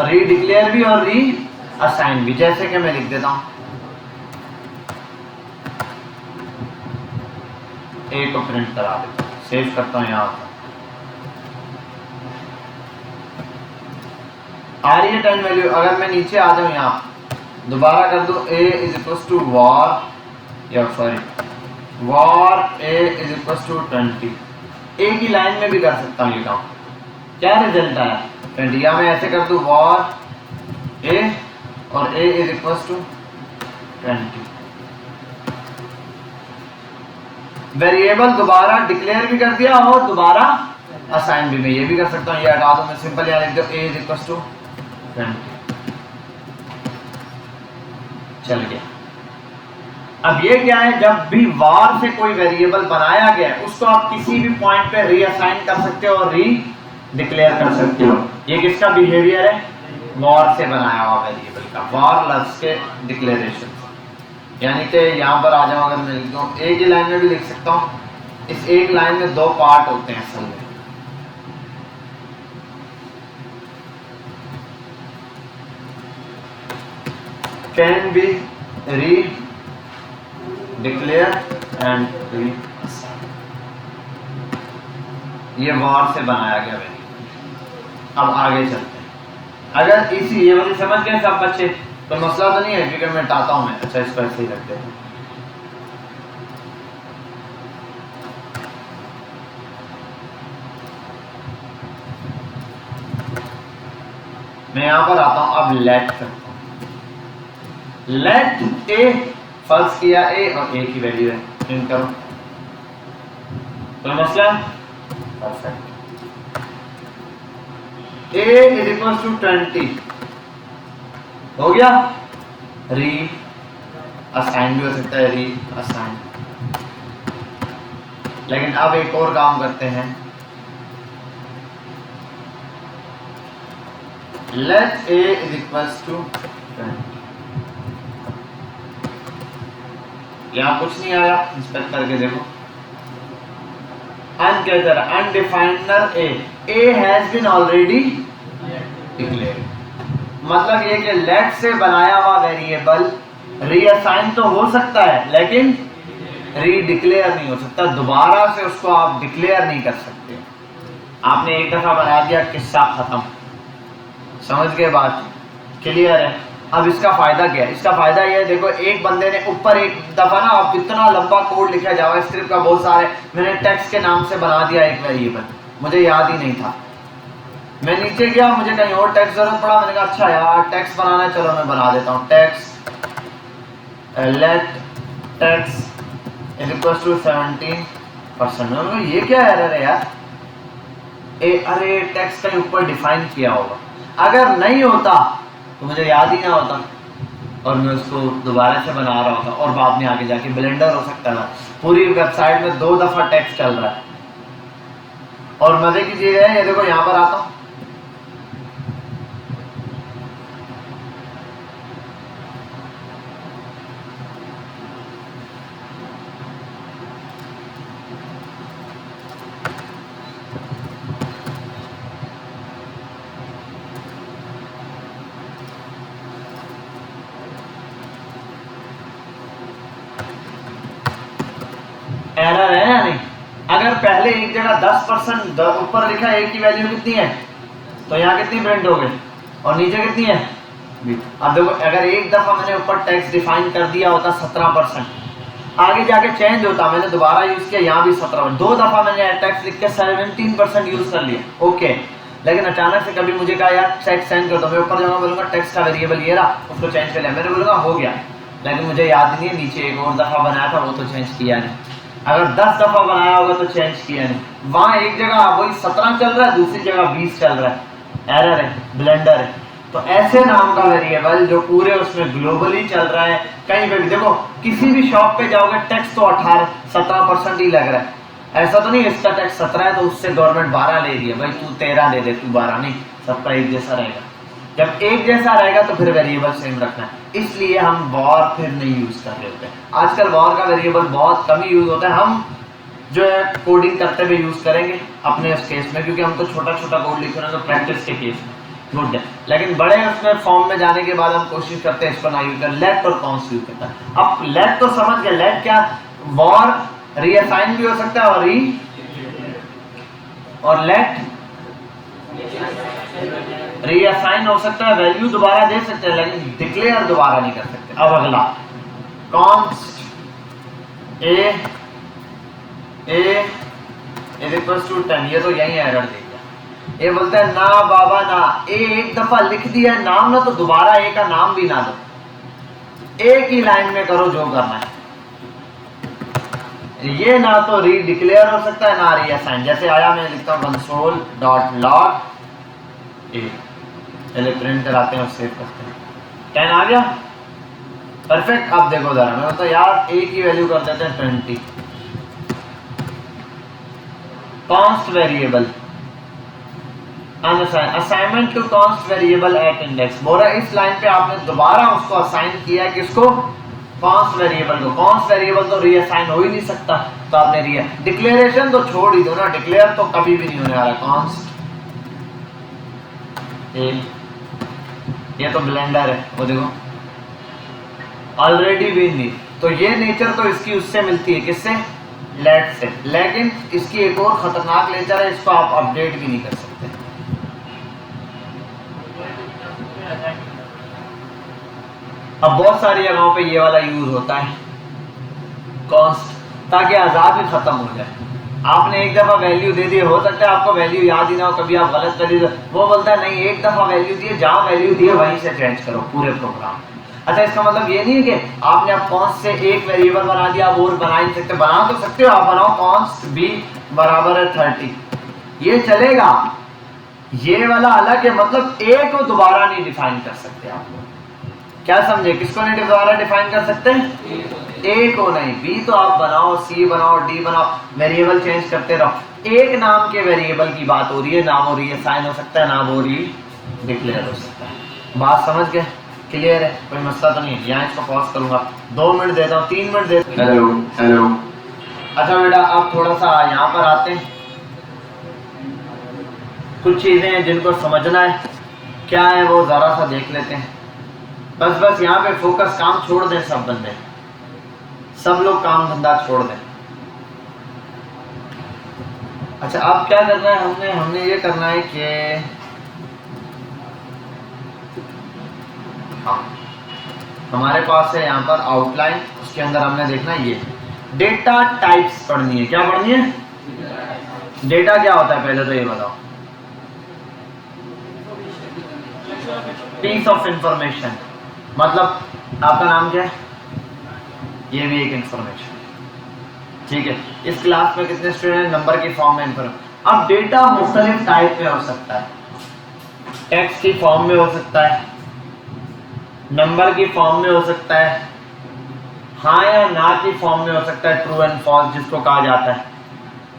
Speaker 1: री डिक्लेयर भी और री असाइन भी। जैसे कि मैं लिख देता हूं ए को प्रिंट करा देता हूं, सेव करता हूं, यहां आ रही है 10 वैल्यू। अगर मैं नीचे आ जाऊं, यहां दोबारा कर दूं a is equal to war, या sorry war a is equal to 20, एक ही लाइन में भी कर सकता हूं ये काम। क्या रिजल्ट आया? 20। या मैं ऐसे कर दूं वॉर a और a is equal to 20। Variable दोबारा डिक्लेयर भी कर दिया और दोबारा असाइन भी। मैं ये भी कर सकता हूं, ये हटा दूं, मैं सिंपल यहां लिख दूं a इज इक्वल टू 20। चल गया। अब ये क्या है? जब भी वार से कोई वेरिएबल बनाया गया उसको आप किसी भी पॉइंट पे रीअसाइन कर सकते हो और री डिक्लेयर कर सकते हो। ये किसका बिहेवियर है? वार से बनाया हुआ वेरिएबल का, वार लफ्ज के डिक्लेरेशन। यानी कि यहां पर आ जाऊं, अगर मैं लिख दूं, एक ही लाइन में भी लिख सकता हूं। इस एक लाइन में 2 पार्ट होते हैं असल में। कैन बी री डिक्लेयर एंड री असाइन। ये वॉर से बनाया गया वेरिएबल। अब आगे चलते हैं। अगर इसी ये वाली समझ गए सब बच्चे, तो मसला तो नहीं है, क्योंकि मैं हटाता हूं मैं। अच्छा, इसको ऐसे ही रख देता हूं। मैं यहां पर आता हूं, अब लेट करता हूं। लेट ए, फर्ज किया ए और ए की वैल्यू है, प्रिंट करो। कोई मसला? Perfect. A is equal to 20 हो गया। री असाइन भी हो सकता है, री असाइन। लेकिन अब एक और काम करते हैं, let a is equals to, यहाँ कुछ नहीं आया, इंस्पेक्ट करके देखो, undefined a has been already declared. मतलब ये कि लेट से बनाया हुआ वेरिएबल रीअसाइन तो हो सकता है लेकिन रीडिक्लेयर नहीं हो सकता, दोबारा से उसको आप डिक्लेयर नहीं कर सकते। आपने एक दफा बना दिया, किस्सा खत्म, समझ गए बात, क्लियर है। अब इसका फायदा क्या है? इसका फायदा ये है, देखो एक बंदे ने ऊपर एक दफा ना, आप इतना लंबा कोड लिखा जावास्क्रिप्ट का बहुत सारे, मैंने टेक्स्ट के नाम से बना दिया एक वेरिएबल, मुझे याद ही नहीं था, मैं नीचे गया, मुझे कहीं और टेक्स्ट जरूरत पड़ा, मैंने कहा अच्छा यार टेक्स्ट बनाना है, चलो मैं बना देता हूँ text let text is equal to 17%। ये क्या एरर है यार, अरे टेक्स्ट के ऊपर डिफाइन किया होगा, अगर नहीं होता तो मुझे याद ही ना होता और मैं उसको दोबारा से बना रहा होता और बाद में आगे जाके ब्लेंडर हो सकता था। पूरी वेबसाइट में 2 दफा टेक्स्ट चल रहा है। और मजे की चीज है, ये देखो यहाँ पर आता हूँ, एरर है या नहीं? अगर पहले एक जगह 10% ऊपर लिखा है, एक की वैल्यू कितनी है, तो यहाँ कितनी प्रिंट हो गई और नीचे कितनी है। अब देखो अगर एक दफा मैंने ऊपर टेक्स्ट डिफाइन कर दिया होता 17%, आगे जाके चेंज होता, मैंने दोबारा यूज किया, यहाँ भी 17%, 2 दफा मैंने टेक्स्ट लिख के 17% यूज कर लिया, ओके। लेकिन अचानक से कभी मुझे कहा यार टेक्स्ट चेंज कर दो, मैं ऊपर जाऊंगा, बोलूंगा टेक्स्ट का वेरिएबल ये रहा, उसको चेंज कर लिया, मैंने बोलूंगा हो गया, लेकिन मुझे याद नहीं है नीचे एक और दफा बनाया था, वो तो चेंज किया नहीं। अगर 10 दफा बनाया होगा तो चेंज किया नहीं, वहां एक जगह वही 17 चल रहा है, दूसरी जगह 20 चल रहा है, एरर है, ब्लेंडर है। तो ऐसे नाम का वेरिएबल जो पूरे उसमें ग्लोबली चल रहा है, कहीं पे भी देखो, किसी भी शॉप पे जाओगे टेक्स्ट तो 17% ही लग रहा है, ऐसा तो नहीं इसका टैक्स 17 है तो उससे गवर्नमेंट 12 ले रही है, भाई तू 13 दे दे, तू 12 नहीं, सबका एक जैसा रहेगा। जब एक जैसा रहेगा तो फिर वेरिएबल सेम रखना है, इसलिए हम वॉर फिर नहीं यूज कर रहे होते। आजकल वॉर का वेरिएबल बहुत कम ही यूज होता है, हम जो है कोडिंग करते हुए यूज करेंगे अपने इस केस में, क्योंकि हम तो छोटा छोटा कोड लिख रहे हैं तो प्रैक्टिस के केस में गुड है। लेकिन बड़े उसमें फॉर्म में जाने के बाद हम कोशिश करते हैं इसको ना यूज करें, लेट और कॉन्स यूज करता है। अब लेट तो समझ गया, लेट क्या, वॉर रीअसाइन भी हो सकता है और लेट रीअसाइन हो सकता है, वैल्यू दोबारा दे सकते हैं लेकिन डिक्लेयर दोबारा नहीं कर सकते। अब अगला const A is equal to 10, ये तो यही एरर दे दिया। ये बोलता है ना बाबा ना, ए एक दफा लिख दिया नाम ना, तो दोबारा ए का नाम भी ना दो, एक ही लाइन में करो जो करना है। ये ना तो री डिक्लेयर हो सकता है ना रीअसाइन। जैसे आया, मैं लिखता हूँ console.log ए, चलिए प्रिंट कराते हैं और सेव करते हैं, 10 आ गया, परफेक्ट। अब देखो जरा, मैं बोलता यार ए की वैल्यू कर देते हैं 20, const variable assignment to const variable at index, बोला इस लाइन पे आपने दोबारा उसको असाइन किया है, किसको, कॉन्स्ट वेरिएबल को। कॉन्स्ट वेरिएबल तो रीअसाइन हो ही नहीं सकता, तो आपने री डिक्लेरेशन तो छोड़ ही दो ना, डिक्लेयर तो कभी भी नहीं होने वाला। कॉन्स्ट ये तो ब्लेंडर है, वो देखो ऑलरेडी भी नहीं, तो ये नेचर तो इसकी उससे मिलती है, किससे, लेट से। लेकिन इसकी एक और खतरनाक नेचर है, इसको आप अपडेट भी नहीं कर सकते। अब बहुत सारी जगहों पे ये वाला यूज होता है कॉन्स्ट, ताकि आजाद भी खत्म हो जाए। आपने एक दफा वैल्यू दे दी, हो सकता है आपको वैल्यू याद ही ना हो, कभी आप गलत कर दी, वो बोलता है नहीं एक दफा वैल्यू दिए, जहां वैल्यू दिए वहीं से चेंज करो पूरे प्रोग्राम। अच्छा, इसका मतलब ये नहीं है कि आपने अब कॉन्स्ट से एक वेरिएबल बना दिया, आप और बना ही सकते, बना तो सकते हो, आप बनाओ कॉन्स्ट बी बराबर है 30, ये चलेगा। ये वाला अलग है, मतलब ए को दोबारा नहीं डिफाइन कर सकते आप लोग। क्या समझे, किसको नेटिव द्वारा डिफाइन कर सकते हैं? ए को नहीं, बी तो आप बनाओ, सी बनाओ, डी बनाओ, वेरिएबल चेंज करते रहो। एक नाम के वेरिएबल की बात हो रही है, नाम हो रही है साइन हो सकता है, नाम हो रही डिक्लेयर हो सकता है। बात समझ गए? क्लियर है? कोई मसला तो नहीं है? यहाँ इसको पॉज करूंगा, 2 मिनट देता हूँ, 3 मिनट देता हूँ। Hello hello. अच्छा बेटा आप थोड़ा सा यहाँ पर आते हैं, कुछ चीजें हैं जिनको समझना है, क्या है वो जरा सा देख लेते हैं। बस यहाँ पे फोकस, काम छोड़ दें सब बंदे, सब लोग काम धंधा छोड़ दें। अच्छा अब क्या करना है, हमने ये करना है कि हाँ, हमारे पास है यहाँ पर आउटलाइन, उसके अंदर हमने देखना है ये डेटा टाइप्स पढ़नी है। क्या पढ़नी है? डेटा क्या होता है पहले तो ये बताओ। पीस ऑफ इंफॉर्मेशन, मतलब आपका नाम क्या है? ये भी एक इंफॉर्मेशन, ठीक है। इस क्लास में कितने स्टूडेंट? नंबर की फॉर्म में इंफॉर्मेशन। अब डेटा मुख्तलिफ टाइप में हो सकता है, टेक्स्ट की फॉर्म में हो सकता है, नंबर की फॉर्म में हो सकता है, हाँ या ना की फॉर्म में हो सकता है, ट्रू एंड फॉल्स जिसको कहा जाता है,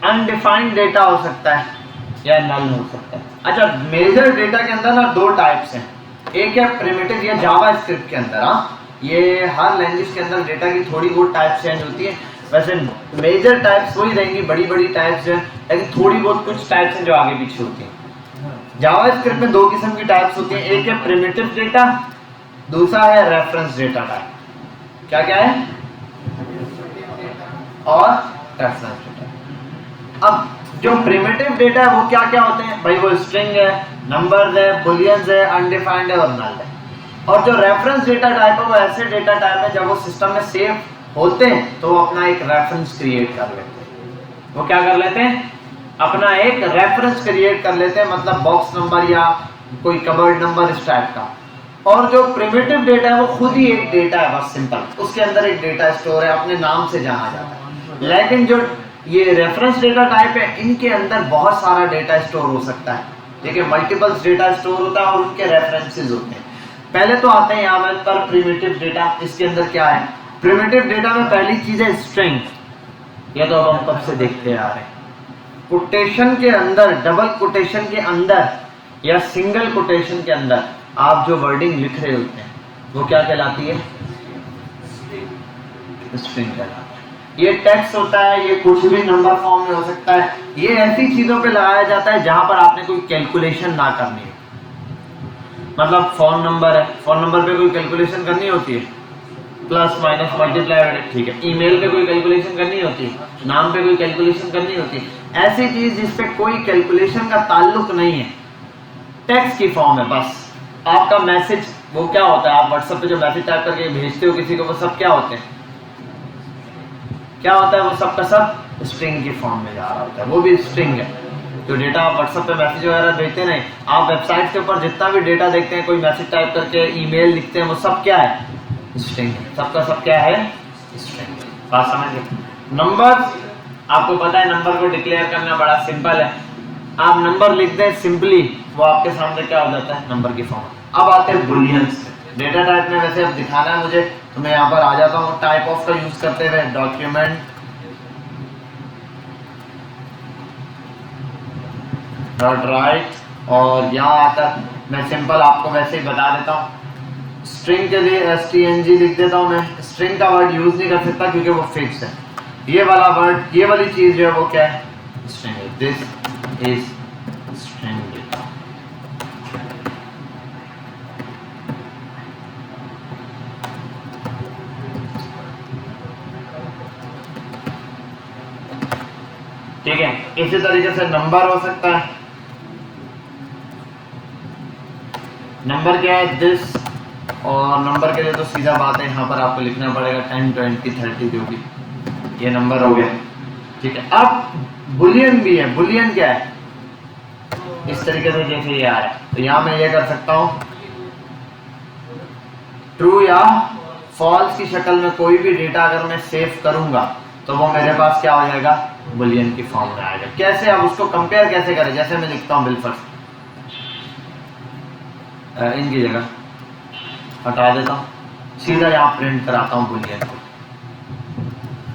Speaker 1: अनडिफाइंड डेटा हो सकता है या नल हो सकता है। अच्छा मेजर डेटा के अंदर ना 2 टाइप्स हैं, एक है प्रिमिटिव या जावा स्क्रिप्ट के अंदर, हाँ ये हर लैंग्वेज के अंदर डेटा की थोड़ी बहुत टाइप चेंज होती है, वैसे मेजर टाइप्स वही रहेंगी, बड़ी बड़ी टाइप्स हैं, लेकिन थोड़ी बहुत कुछ टाइप्स हैं जो आगे पीछे होती हैं। जावा स्क्रिप्ट में 2 किस्म की टाइप्स होती हैं, एक है प्रिमिटिव डेटा, दूसरा है रेफरेंस डेटा टाइप। क्या क्या है? और रेफरेंस डेटा। अब जो प्रिमिटिव डेटा है वो क्या क्या होते हैं भाई? वो स्ट्रिंग है, नंबर्स है, बुलियंस है, अनडिफाइंड है और नल है। और जो रेफरेंस डेटा टाइप है वो ऐसे डेटा टाइप है जब वो सिस्टम में सेव होते हैं तो वो अपना एक रेफरेंस क्रिएट कर लेते हैं। वो क्या कर लेते हैं? अपना एक रेफरेंस क्रिएट कर लेते हैं, मतलब बॉक्स नंबर या कोई कबर्ड नंबर इस टाइप का। और जो प्रिमिटिव डेटा है वो खुद ही एक डेटा है, बस सिंपल, उसके अंदर एक डेटा स्टोर है, अपने नाम से जाना जाता है। लेकिन जो ये रेफरेंस डेटा टाइप है इनके अंदर बहुत सारा डेटा स्टोर हो सकता है, देखिए मल्टीपल्स डेटा स्टोर होता है और उनके रेफरेंसेस होते हैं। पहले तो आते हैं यहाँ पर प्रिमिटिव डेटा। इसके अंदर क्या है? प्रिमिटिव डेटा में पहली चीज है स्ट्रिंग, ये तो अब हम कब से देखते आ रहे हैं। कोटेशन के अंदर, डबल कोटेशन के अंदर या सिंगल कोटेशन के अंदर आप जो वर्डिंग लिख रहे होते हैं वो क्या कहलाती है? स्ट्रिंग कहलाती है। ये टेक्स्ट होता है, ये कुछ भी नंबर फॉर्म में हो सकता है, ये ऐसी चीजों पे लगाया जाता है जहां पर आपने कोई कैलकुलेशन ना करनी है। मतलब फोन नंबर है, फोन नंबर पे कोई कैलकुलेशन करनी होती है, प्लस माइनस मल्टीप्लाई, ठीक है। ईमेल पे कोई कैलकुलेशन करनी होती है, नाम पे कोई कैलकुलेशन करनी होती है। ऐसी चीज जिसपे कोई कैलकुलेशन का ताल्लुक नहीं है, टेक्स्ट की फॉर्म है बस। आपका मैसेज वो क्या होता है? आप व्हाट्सएप पे जो मैसेज टाइप करके भेजते हो किसी को, वो सब क्या होते हैं? क्या होता है? वो सब का सब स्ट्रिंग की फॉर्म में जा रहा होता है, वो भी स्ट्रिंग है। जो डेटा आप व्हाट्सएप पे मैसेज वगैरह भेजते नहीं, आप वेबसाइट के ऊपर जितना भी डेटा देखते हैं, कोई मैसेज टाइप करके ईमेल लिखते हैं, वो सब क्या है? स्ट्रिंग है। सबका सब क्या है? स्ट्रिंग। बात समझ गए? नंबर्स, आपको पता है नंबर को डिक्लेयर करना बड़ा सिंपल है। आप नंबर लिख दें सिंपली, वो आपके सामने क्या हो जाता है? नंबर की फॉर्म। अब आते हैं बुलियंस। डेटा टाइप में वैसे अब दिखाना है मुझे, तो मैं यहाँ पर आ जाता हूँ टाइप ऑफ का यूज करते हुए, डॉक्यूमेंट डॉट राइट, और यहाँ आता मैं सिंपल आपको वैसे ही बता देता हूँ। स्ट्रिंग के लिए stng लिख देता हूँ मैं। स्ट्रिंग का वर्ड यूज नहीं कर सकता क्योंकि वो फिक्स है। ये वाला वर्ड, ये वाली चीज जो है वो क्या है? स्ट्रिंग है। This is string data. ठीक है। इसी तरीके से नंबर हो सकता है। नंबर क्या है? दिस, और नंबर के लिए तो सीधा बात है, यहाँ पर आपको लिखना पड़ेगा 10, 20, 30 जो भी, ये नंबर हो गया। ठीक है। अब बुलियन भी है। बुलियन क्या है? इस तरीके से जैसे ये आ रहा है, तो यहाँ मैं ये कर सकता हूँ ट्रू या फॉल्स की शक्ल में कोई भी डेटा अगर मैं सेव करूंगा तो वो मेरे पास क्या हो जाएगा? बुलियन की फॉर्म में आएगा। कैसे? अब उसको कंपेयर कैसे करें? जैसे मैं लिखता हूँ बिलफर्स्ट, इनकी जगह हटा देता हूँ, सीधा यहाँ प्रिंट कराता हूँ बुलियन को।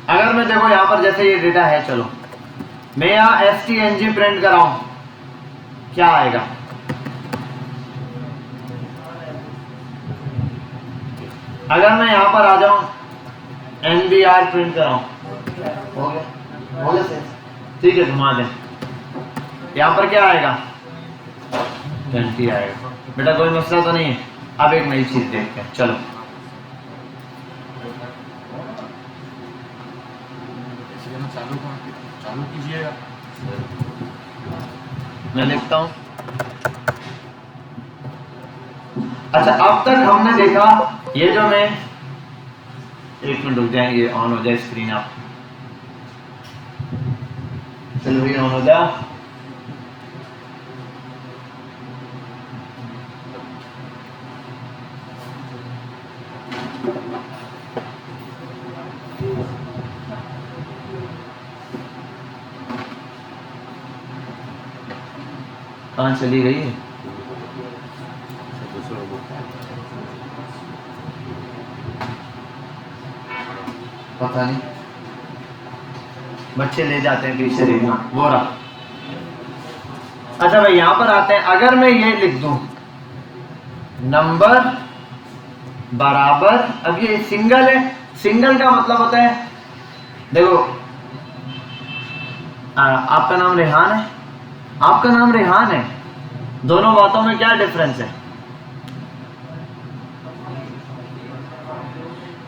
Speaker 1: अगर मैं देखो यहाँ पर जैसे ये डेटा है, चलो मैं यहाँ stng प्रिंट कराऊं, क्या आएगा? अगर मैं यहाँ पर आ जाऊं nbr प्रिंट कराऊं, हो गया सर, ठीक है घुमा दें। यहाँ पर क्या आएगा? 20 आएगा। बेटा कोई मसला तो नहीं है। अब एक नई चीज देखते हैं, चलो
Speaker 2: चालू कीजिएगा,
Speaker 1: मैं लिखता हूं। अच्छा अब तक हमने देखा ये जो मैं, एक मिनट रुक जाए, ये ऑन हो जाए स्क्रीन आप, चलो ये ऑन हो जाए। कहाँ चली गई है? पता नहीं, बच्चे ले जाते हैं पीछे, देखना वो रहा। अच्छा भाई यहां पर आते हैं, अगर मैं ये लिख दूं नंबर बराबर, अब ये सिंगल है, सिंगल का मतलब होता है, देखो आपका नाम रेहान है, आपका नाम रेहान है, दोनों बातों में क्या डिफरेंस है?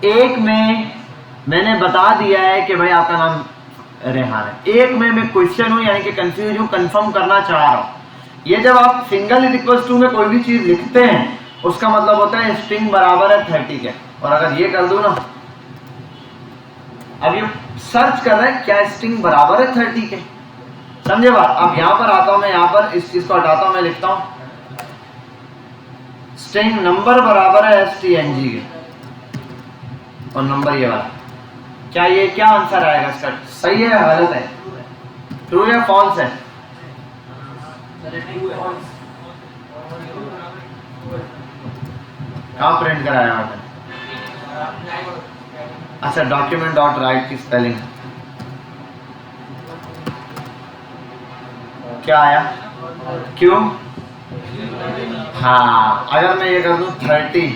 Speaker 1: एक में मैंने बता दिया है कि भाई आपका नाम रेहान है, एक में मैं क्वेश्चन हूं यानी कि कंफ्यूज हूं, कंफर्म करना चाह रहा हूं। ये जब आप सिंगल इज इक्वल टू में कोई भी चीज लिखते हैं उसका मतलब होता है स्ट्रिंग बराबर है 30 के। और अगर ये कर दूं ना, अब ये सर्च कर रहा है क्या स्ट्रिंग बराबर है 30 के, समझे बात? अब यहां पर आता हूं मैं, यहां पर इस चीज को हटाता हूं, मैं लिखता हूं स्ट्रिंग नंबर बराबर है stng के, और नंबर ये वाला, क्या ये क्या आंसर आएगा इसका? सही है या गलत है? ट्रू या फॉल्स है? कहाँ प्रिंट कराया आपने? अच्छा डॉक्यूमेंट डॉट राइट की स्पेलिंग क्या आया? क्यों? हाँ अगर मैं ये कर दूं 30,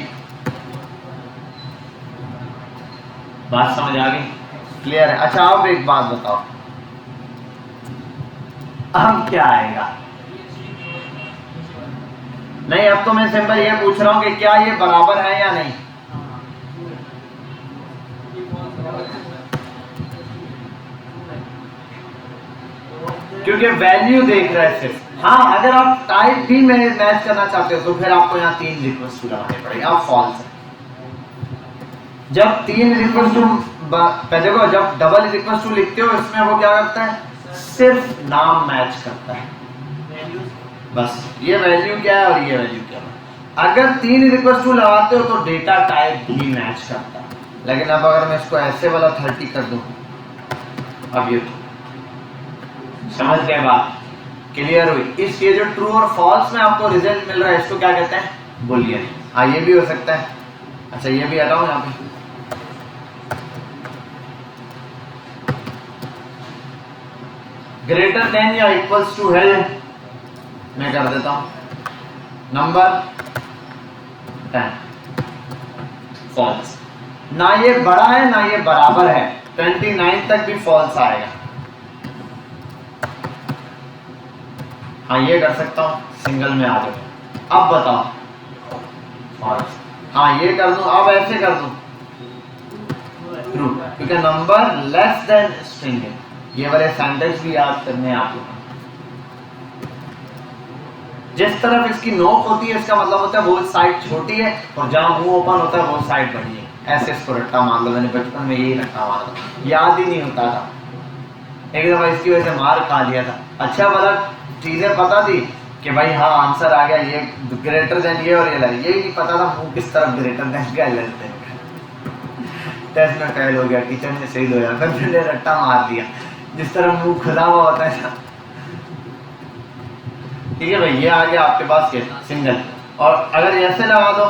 Speaker 1: बात समझ आ गई? क्लियर है? अच्छा अब एक बात बताओ, अब क्या आएगा? नहीं अब तो मैं सिंपल ये पूछ रहा हूं कि क्या ये बराबर है या नहीं। क्योंकि वैल्यू देख रहे हैं सिर्फ। हाँ अगर आप टाइप भी मैच करना चाहते हो तो फिर आपको यहाँ 3 रिक्वेस्ट लगाने पड़ेगा। अब फॉल्स है, जब 3 रिक्वेस्ट देखो, जब डबल रिक्वेस्ट लिखते हो इसमें वो क्या करता है? सिर्फ नाम मैच करता है, बस ये वैल्यू क्या है और ये वैल्यू क्या है। अगर 3 रिक्वेस्ट लगाते हो तो डेटा टाइप भी मैच करता है। लेकिन अब अगर मैं इसको ऐसे वाला 30 कर दूं, अब ये समझ गए बात? क्लियर हुई? इस ये जो ट्रू और फॉल्स में आपको रिजल्ट मिल रहा है इसको क्या कहते हैं? बुलियन। हाँ ये भी हो सकता है। अच्छा ये भी हटाओ यहाँ पे, ग्रेटर देन या इक्वल्स टू है, मैं कर देता हूं नंबर 10, फॉल्स। ना ये बड़ा है ना ये बराबर है, 29 तक भी फॉल्स आएगा। हाँ ये कर सकता हूं, सिंगल में आ जाओ। अब बताओ फॉल्स। हाँ ये कर दूं, अब ऐसे कर दूं ट्रू, क्योंकि नंबर लेस देन स्ट्रिंग है। ये वाले सेंटेंस भी याद करने हैं आप लोग। जिस तरफ इसकी नोक होती है इसका मतलब होता है वो साइड छोटी है, और जहां मुंह ओपन होता है वो साइड बड़ी है। ऐसे इसको रट्टा मान लो, मैंने बचपन में यही रट्टा मारा था, याद ही नहीं होता था। एक दफा इसकी वजह से मार खा लिया था। अच्छा वाला चीजें पता थी कि भाई हाँ आंसर आ गया, ये ग्रेटर देन ये और ये ला, यही नहीं पता था मुंह किस तरफ ग्रेटर देन का लेते हैं। टेस्ट में फेल हो गया, किचन में सही हो गया, फिर मैंने रट्टा मार दिया जिस तरह मुंह खुला हुआ होता है। ठीक है भाई, ये आ गया आपके पास ये सिंगल। और अगर ऐसे लगा दो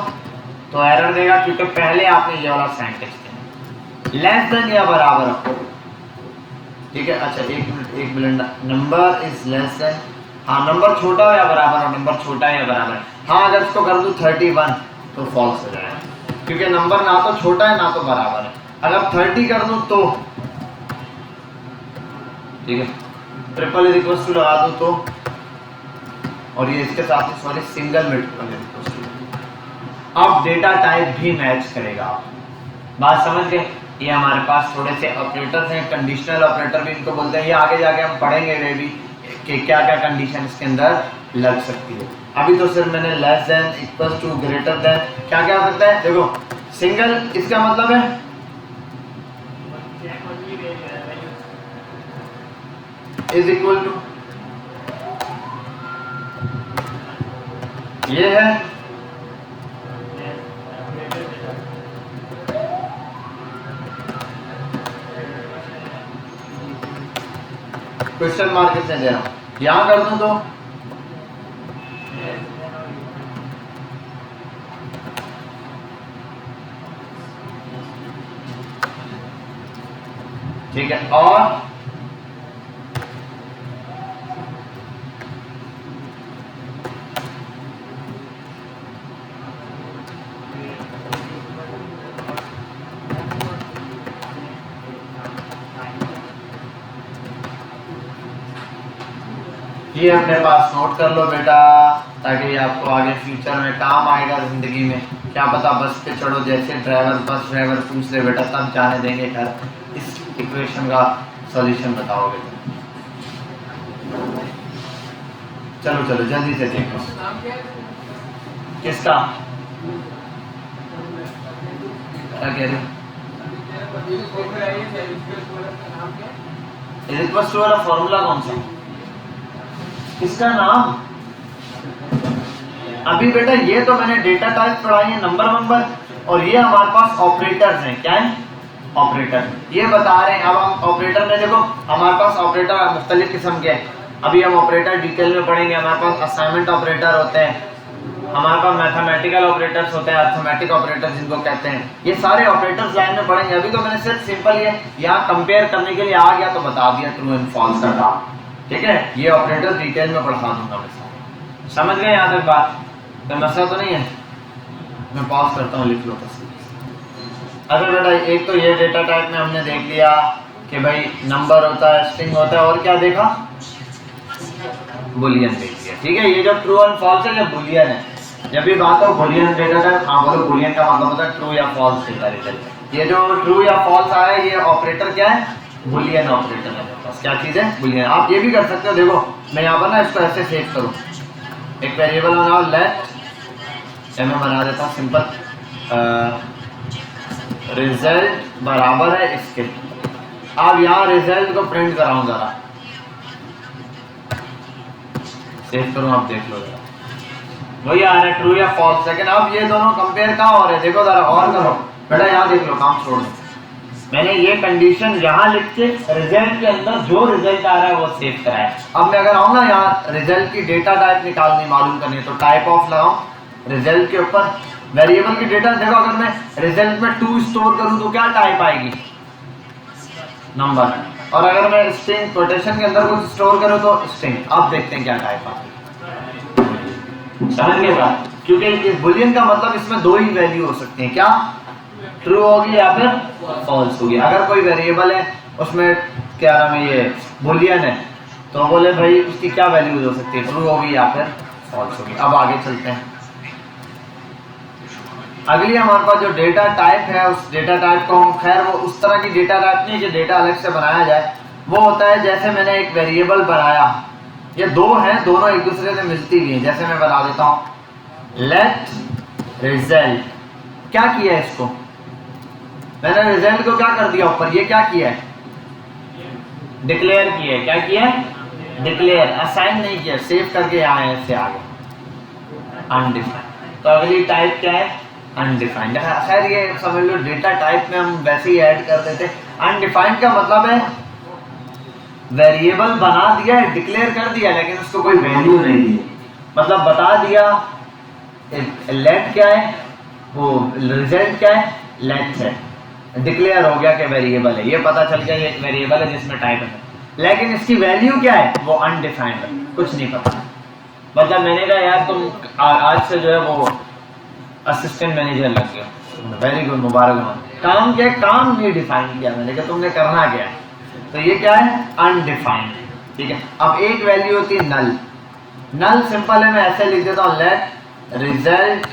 Speaker 1: तो एरर देगा क्योंकि पहले आपने ये वाला सिंटैक्स दिया लेस देन या बराबर रखो, ठीक है। अच्छा एक minute, number is less than, हाँ नंबर छोटा हो या बराबर हो, नंबर छोटा है या बराबर है। हाँ अगर इसको कर दूं 31 तो फॉल्स हो जाएगा क्योंकि नंबर ना तो छोटा है ना तो बराबर है। अगर 30 कर दूं तो ठीक है, ट्रिपल इज इक्वल टू लगा दूं तो, और ये इसके साथ ही सॉरी सिंगल में ट्रिपल इज इक्वल टू, अब डेटा टाइप भी मैच करेगा। बात समझ गए? ये हमारे पास थोड़े से ऑपरेटर्स हैं, कंडीशनल ऑपरेटर भी इनको बोलते हैं, ये आगे जाके हम पढ़ेंगे वे भी कि क्या क्या कंडीशन इसके अंदर लग सकती है। अभी तो सिर्फ मैंने less than, equal to, greater than, क्या क्या हो सकता है देखो। सिंगल इसका मतलब है इज इक्वल टू, ये है क्वेश्चन मार्क किसने दे रहा हूं, यहां कर दूं तो ठीक है। और ये अपने पास नोट कर लो बेटा, ताकि आपको आगे फ्यूचर में काम आएगा जिंदगी में। क्या पता बस पे चढ़ो जैसे ड्राइवर, बस ड्राइवर पूछ ले बेटा तब जाने देंगे घर, इस इक्वेशन का सॉल्यूशन बताओगे। चलो चलो जल्दी से देखो किसका क्या कह रहे हो, वाला फॉर्मूला कौन सा, इसका नाम। अभी बेटा ये तो मैंने डेटा टाइप पढ़ाई है नंबर नंबर, और ये हमारे पास ऑपरेटर्स हैं। क्या है ऑपरेटर, ये बता रहे हैं। अब हम ऑपरेटर में देखो हमारे पास ऑपरेटर मुख्तलिफ किस्म के हैं, अभी हम ऑपरेटर डिटेल में पढ़ेंगे। हमारे पास असाइनमेंट ऑपरेटर होते हैं, हमारे पास मैथमेटिकल ऑपरेटर्स होते हैं, अर्थमेटिक ऑपरेटर्स जिनको कहते हैं। ये सारे ऑपरेटर्स लाइन में पढ़ेंगे। अभी तो मैंने सिर्फ सिंपल ये यहाँ कंपेयर करने के लिए आ गया तो बता दिया ट्रू एंड फॉल्स का काम, ठीक है। ये ऑपरेटर डिटेल में पढ़ा दूंगा मैं सारे। समझ गए यहाँ तक बात, कोई मसला तो नहीं है? मैं पॉज करता हूँ, लिख लो बस। अच्छा बेटा एक तो ये डेटा टाइप में हमने देख लिया कि भाई नंबर होता है, स्ट्रिंग होता है, और क्या देखा, बुलियन देख लिया, ठीक है। ये जो ट्रू एंड फॉल्स है, जब बुलियन है, जब भी बात हो बुलियन डेटा टाइप, हाँ बोलो बुलियन का मतलब होता है ट्रू या फॉल्स डेटा रिजल्ट। ये जो ट्रू या फॉल्स आया ये ऑपरेटर क्या है, बुलियन ऑपरेटर है। बस क्या चीज़ है, बुलियन। आप ये भी कर सकते हो, देखो मैं यहाँ पर ना इसको ऐसे सेव करूँ, एक वेरिएबल बनाओ लेट, मैं बना देता हूँ सिंपल, रिजल्ट बराबर है इसके। अब यहाँ रिजल्ट को प्रिंट कराऊँ, जरा सेव करूँ, आप देख लो जरा वही आ रहा है ट्रू या फॉल्स। लेकिन अब ये दोनों कंपेयर कहाँ हो रहे हैं, देखो जरा और करो बेटा, यहाँ देख लो, काम छोड़ दो। मैंने ये कंडीशन यहाँ लिख के रिजल्ट के अंदर जो रिजल्ट आ रहा है वो सेव करा है। अब मैं अगर आऊँ ना यहाँ रिजल्ट की डेटा टाइप निकालनी, मालूम करनी है, तो टाइप ऑफ लगाऊँ रिजल्ट के ऊपर, वेरिएबल की डेटा। देखो अगर मैं रिजल्ट में 2 स्टोर करूँ तो क्या टाइप आएगी, नंबर। और अगर मैं स्ट्रिंग कोटेशन के अंदर कुछ स्टोर करूँ तो स्ट्रिंग। अब देखते हैं क्या टाइप आएगी, समझ गए बात? क्योंकि इस बुलियन का मतलब इसमें 2 ही वैल्यू हो सकती हैं, क्या, ट्रू होगी या फिर फॉल्स होगी। अगर कोई वेरिएबल है उसमें क्या नाम है ये बुलियन है, तो बोले भाई उसकी क्या वैल्यूज हो सकती है, ट्रू होगी या फिर फॉल्स होगी। अब आगे चलते हैं, अगली हमारे पास जो डेटा टाइप है, उस डेटा टाइप को हम, खैर वो उस तरह की डेटा टाइप नहीं कि डेटा अलग से बनाया जाए, वो होता है जैसे मैंने एक वेरिएबल बनाया, ये 2 हैं, दोनों एक दूसरे से मिलती हुई हैं। जैसे मैं बता देता हूँ लेट रिजल्ट, क्या किया है इसको, मैंने रिजल्ट को क्या कर दिया ऊपर, ये क्या किया है, डिक्लेयर किया है। क्या किया है, डिक्लेयर, असाइन नहीं किया, सेव करके यहाँ ऐसे आ गया अनडिफाइंड। तो अगली टाइप क्या है, अनडिफाइंड। खैर ये समझ लो डेटा टाइप में हम वैसे ही ऐड कर देते। अनडिफाइंड का मतलब है वेरिएबल बना दिया है, डिक्लेयर कर दिया, लेकिन उसको कोई वैल्यू नहीं दी, मतलब बता दिया लेट क्या है, वो रिजल्ट क्या है, लेंथ है, डिक्लेयर हो गया कि वेरिएबल है, ये पता चल गया ये एक वेरिएबल है जिसमें टाइप है, लेकिन इसकी वैल्यू क्या है, वो अनडिफाइंड है, कुछ नहीं पता। मतलब मैंने कहा यार तुम आज से जो है वो असिस्टेंट मैनेजर लग गया, वेरी गुड, मुबारक। काम क्या है, काम नहीं डिफाइन किया मैंने कि तुमने करना क्या है, तो ये क्या है, अनडिफाइंड। ठीक है, अब एक वैल्यू होती है नल। नल सिंपल है, मैं ऐसे लिख देता हूं, लेट रिजल्ट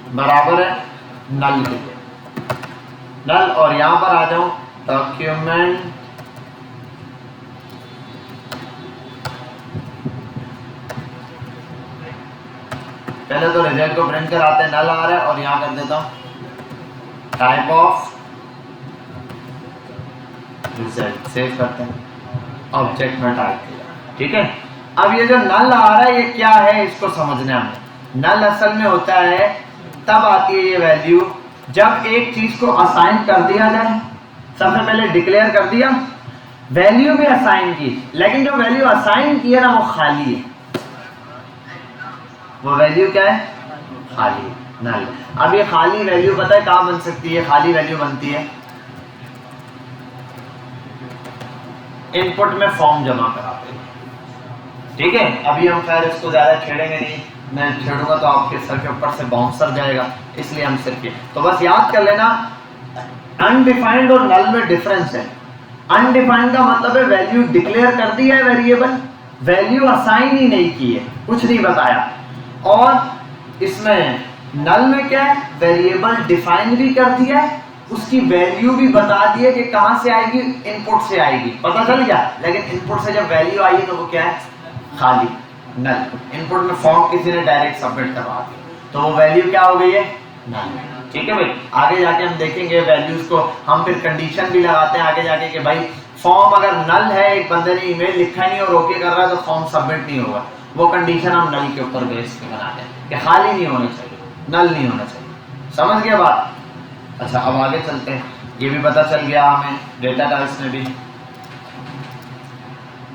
Speaker 1: बराबर है नल के, नल, और यहां पर आ जाऊं डॉक्यूमेंट पहले तो रिजल्ट को प्रिंट कराते हैं, नल आ रहा है, और यहां कर देता हूं टाइप ऑफ रिजल्ट, सेव करते हैं, ऑब्जेक्ट में टाइप किया। ठीक है, अब ये जो नल आ रहा है ये क्या है, इसको समझना है। नल असल में होता है, तब आती है ये वैल्यू जब एक चीज को असाइन कर दिया जाए। सबसे पहले डिक्लेयर कर दिया, वैल्यू भी असाइन की, लेकिन जो वैल्यू असाइन की है ना वो खाली है, वो वैल्यू क्या है, खाली, नल। अब ये खाली वैल्यू पता है कहां बन सकती है, खाली वैल्यू बनती है इनपुट में फॉर्म जमा कराते हैं। ठीक है, अभी हम खैर इसको ज्यादा छेड़ेंगे नहीं, मैं छेड़ूंगा तो आपके सर के ऊपर से बाउंसर जाएगा, इसलिए हम सिर्फ ये, तो बस याद कर लेना अनडिफाइंड और नल में डिफरेंस है। अनडिफाइंड का मतलब है वैल्यू डिक्लेयर कर दी है वेरिएबल, वैल्यू असाइन ही नहीं की है, कुछ नहीं बताया, और इसमें नल में क्या है, वेरिएबल डिफाइन भी कर दिया है, उसकी वैल्यू भी बता दी है कि कहां से आएगी, इनपुट से आएगी, पता चल गया, लेकिन इनपुट से जब वैल्यू आई है तो वो क्या है, खाली, नल। इनपुट में फॉर्म किसी ने डायरेक्ट सबमिट करवा दिया तो वो वैल्यू क्या हो गई है, नल। ठीक है भाई, आगे जाके हम देखेंगे वैल्यूज को, हम फिर कंडीशन भी लगाते हैं आगे जाके कि भाई फॉर्म अगर नल है, एक बंदे ने ईमेल लिखा नहीं और ओके कर रहा है तो फॉर्म सबमिट नहीं होगा, वो कंडीशन हम नल के ऊपर बेस पे बनाते हैं कि खाली नहीं होना चाहिए, नल नहीं होना चाहिए। समझ गया बात? अच्छा, अब आगे चलते हैं, ये भी पता चल गया हमें डेटा टाइप्स में भी।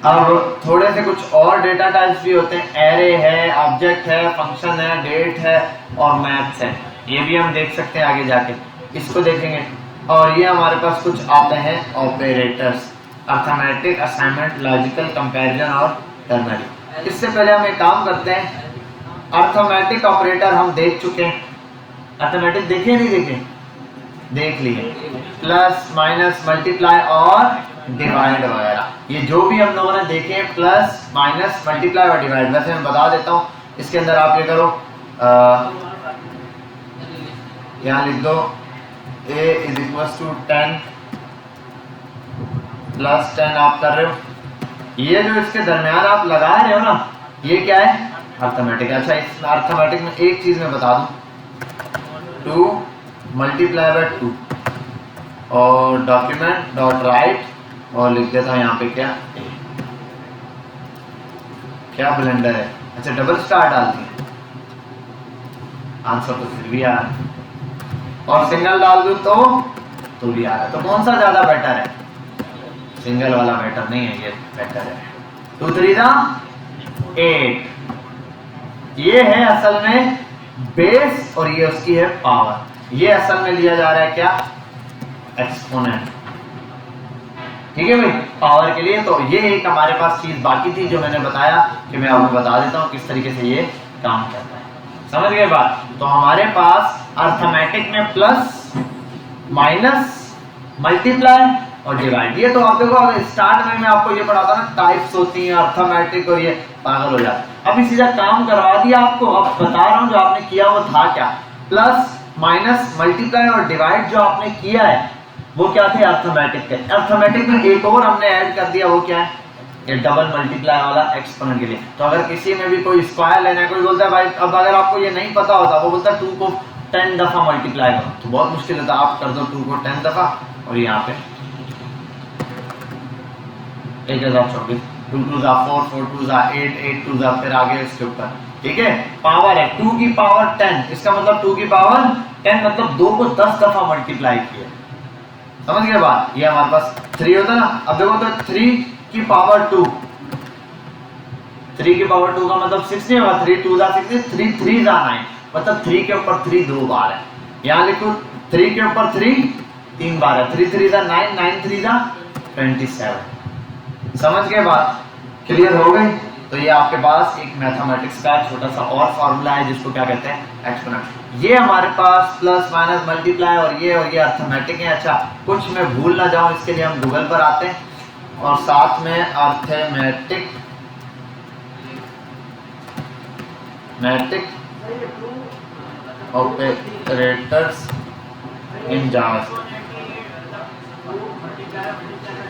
Speaker 1: अब थोड़े से कुछ और डेटा टाइप्स भी होते हैं, एरे है, ऑब्जेक्ट है, फंक्शन है, डेट है और मैथ्स है, ये भी हम देख सकते हैं आगे जाके, इसको देखेंगे। और ये हमारे पास कुछ आते हैं operators, arithmetic, assignment, logical, comparison और टर्नरी। इससे पहले हम एक काम करते हैं, अर्थमेटिक ऑपरेटर हम देख चुके हैं, अर्थमेटिक देखे नहीं देखे, देख लिए, प्लस माइनस मल्टीप्लाई और डिवाइड वगैरह, ये जो भी हम लोगों ने देखे हैं, प्लस माइनस मल्टीप्लाई और डिवाइड। वैसे मैं बता देता हूँ, इसके अंदर आप ये करो, यहाँ लिख दो a is equal to 10 plus 10 आप कर रहे हो, ये जो इसके दरमियान आप लगा रहे हो ना, ये क्या है, अर्थमेटिक। अच्छा, इस अर्थमेटिक में एक चीज मैं बता दूं, 2 मल्टीप्लाई बाय 2 और डॉक्यूमेंट डॉट राइट, और लिख देता हूँ यहाँ पे क्या ब्लेंडर है, अच्छा डबल स्टार डाल दिए, आंसर तो फिर भी आ रहा है, और सिंगल डाल दूँ तो भी आ रहा है, तो कौन सा ज्यादा बेटर है, सिंगल वाला बेटर नहीं है, ये बेटर है। 2 3 8, ये है असल में बेस और ये उसकी है पावर, ये असल में लिया जा रहा है क्या, एक्सपोनेंट। ठीक है भाई, पावर के लिए। तो ये एक हमारे पास चीज बाकी थी जो मैंने बताया कि मैं आपको बता देता हूँ किस तरीके से ये काम करता है, समझ गए बात? तो हमारे पास अर्थमेटिक में प्लस माइनस मल्टीप्लाई और डिवाइड, ये तो आप देखो स्टार्ट में मैं आपको ये पढ़ाता ना, टाइप्स होती हैं अर्थमेटिक, और ये पागल हो जाता। अभी सीधा काम करवा दिया आपको, अब बता रहा हूँ जो आपने किया वो था क्या, प्लस माइनस मल्टीप्लाई और डिवाइड जो आपने किया है वो क्या थे, अर्थमेटिक के। अर्थमेटिक में एक और हमने ऐड कर दिया, वो क्या है, ये डबल मल्टीप्लाई वाला एक्सपोनेंट के लिए। तो अगर किसी में भी कोई स्क्वायर लेना है, कोई बोलता है भाई अब अगर आपको ये नहीं पता होता, वो बोलता है 2 को 10 दफा मल्टीप्लाई करो, तो बहुत मुश्किल होता, आप कर दो 2 को 10 दफा, और यहाँ पे 1024, 2 2 4 4 2 8 8 2 फिर आगे इसके ऊपर। ठीक है, पावर है 2 की पावर 10, इसका मतलब 2 की पावर 10 मतलब 2 को 10 दफा मल्टीप्लाई किया, समझ गए बात? ये हमारे पास 3 होता ना, अब देखो तो 3 की पावर 2, 3 की पावर 2 का मतलब 6 नहीं होगा, 3 2 6 3 3 9, मतलब 3 के ऊपर 3 2 बार है। यहाँ लिखो 3 के ऊपर 3 3 बार है। 3 3 9 9 3 27। समझ गए बात? क्लियर हो गई? तो ये आपके पास एक मैथमेटिक्स का छोटा सा और फॉर्मूला है जिसको क्या कहते हैं, एक्सपोनेंट। ये हमारे पास प्लस माइनस मल्टीप्लाई और ये अर्थमेटिक है। अच्छा, कुछ मैं भूल ना जाऊं इसके लिए हम गूगल पर आते हैं और साथ में अर्थमेटिक ऑपरेटर्स इन जावा।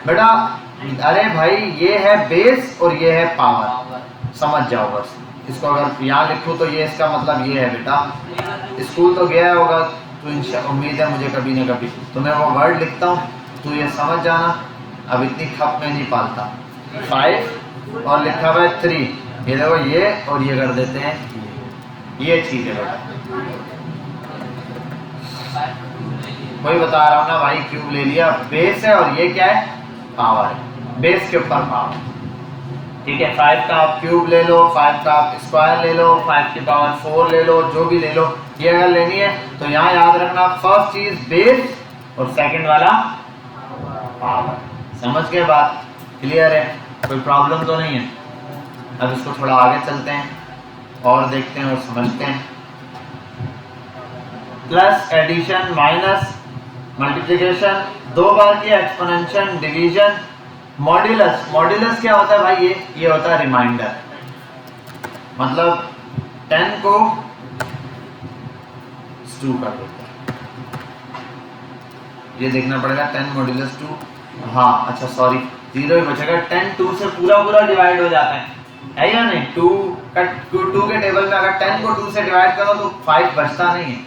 Speaker 1: बेटा अरे भाई ये है बेस और ये है पावर, समझ जाओ बस। इसको अगर यहाँ लिखूं तो ये इसका मतलब ये है बेटा, स्कूल तो गया होगा तो उम्मीद है मुझे कभी ना कभी, तो मैं वो वर्ड लिखता हूँ तो ये समझ जाना, अब इतनी खप में नहीं पालता। 5 और लिखा हुआ है 3, ये देखो ये और ये कर देते हैं, ये चीज है बेटा। वही बता रहा हूँ ना भाई, क्यूब ले लिया, बेस है और ये क्या है, पावर है, बेस के ऊपर पावर। ठीक है, 5 का आप क्यूब ले लो, 5 का आप स्क्वायर ले लो, 5 की पावर 4 ले लो, जो भी ले लो। ये अगर लेनी है तो यहाँ याद रखना, फर्स्ट चीज बेस और सेकंड वाला पावर। समझ गए बात? क्लियर है? कोई प्रॉब्लम तो नहीं है? अब इसको थोड़ा आगे चलते हैं और देखते हैं और समझते हैं। प्लस, एडिशन, माइनस, मल्टीप्लिकेशन, 2 बार की एक्सपोनेंशियल, डिवीजन, मॉड्यूलस। मॉड्यूलस क्या होता है भाई? ये होता है रिमाइंडर। मतलब 10 को 2 कर देता है, ये देखना पड़ेगा 10 मॉड्यूलस 2। हाँ अच्छा सॉरी, 0 ही बचेगा। 10 2 से पूरा डिवाइड हो जाता है या नहीं? 2 के टेबल में अगर 10 को 2 से डिवाइड करो तो 5 बचता नहीं है,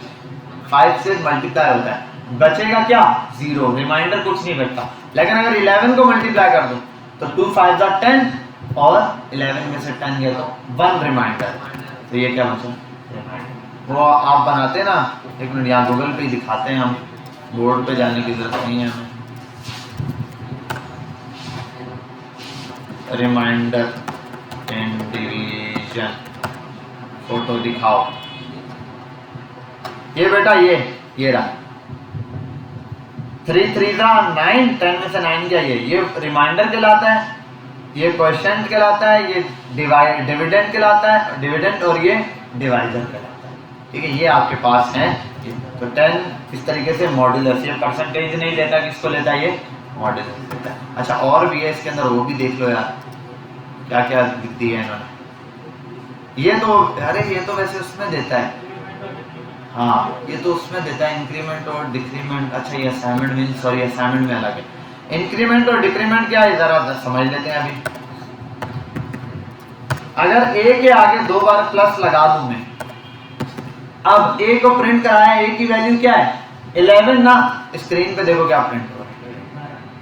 Speaker 1: 5 से मल्टीप्लाई होता है, बचेगा क्या? 0, रिमाइंडर कुछ नहीं बचता। लेकिन अगर 11 को मल्टीप्लाई कर दो तो 2 5 10 और 11 में से 10 गया तो 1 रिमाइंडर। तो ये क्या बचा? वो आप बनाते ना, एक मिनट यहाँ गूगल पे ही दिखाते हैं, हम बोर्ड पे जाने की जरूरत नहीं है हमें। रिमाइंडर एंड डिवीजन, फोटो दिखाओ। ये बेटा ये रहा 3 3 9, 10 में से 9 क्या? ये रिमाइंडर कहलाता है, ये क्वोशिएंट कहलाता है, ये डिविडेंड कहलाता है, डिविडेंड, और ये डिवाइजर कहलाता है। ठीक है, ये आपके पास है। तो 10 इस तरीके से मॉड्यूलस, ये परसेंटेज नहीं लेता, किसको लेता है? ये मॉड्यूलस लेता है। अच्छा और भी है इसके अंदर, वो भी देख लो यार, क्या क्या दिया है इन्होंने। ये तो अरे ये तो वैसे उसमें देता है, हाँ ये तो उसमें देता है, इंक्रीमेंट और डिक्रीमेंट। अच्छा ये असाइनमेंट में, सॉरी असाइनमेंट में अलग है। इंक्रीमेंट और डिक्रीमेंट क्या है जरा समझ लेते हैं अभी। अगर ए के आगे 2 बार प्लस लगा दूं मैं, अब ए को प्रिंट कराया, ए की वैल्यू क्या है? 11 ना, स्क्रीन पे देखो क्या प्रिंट हो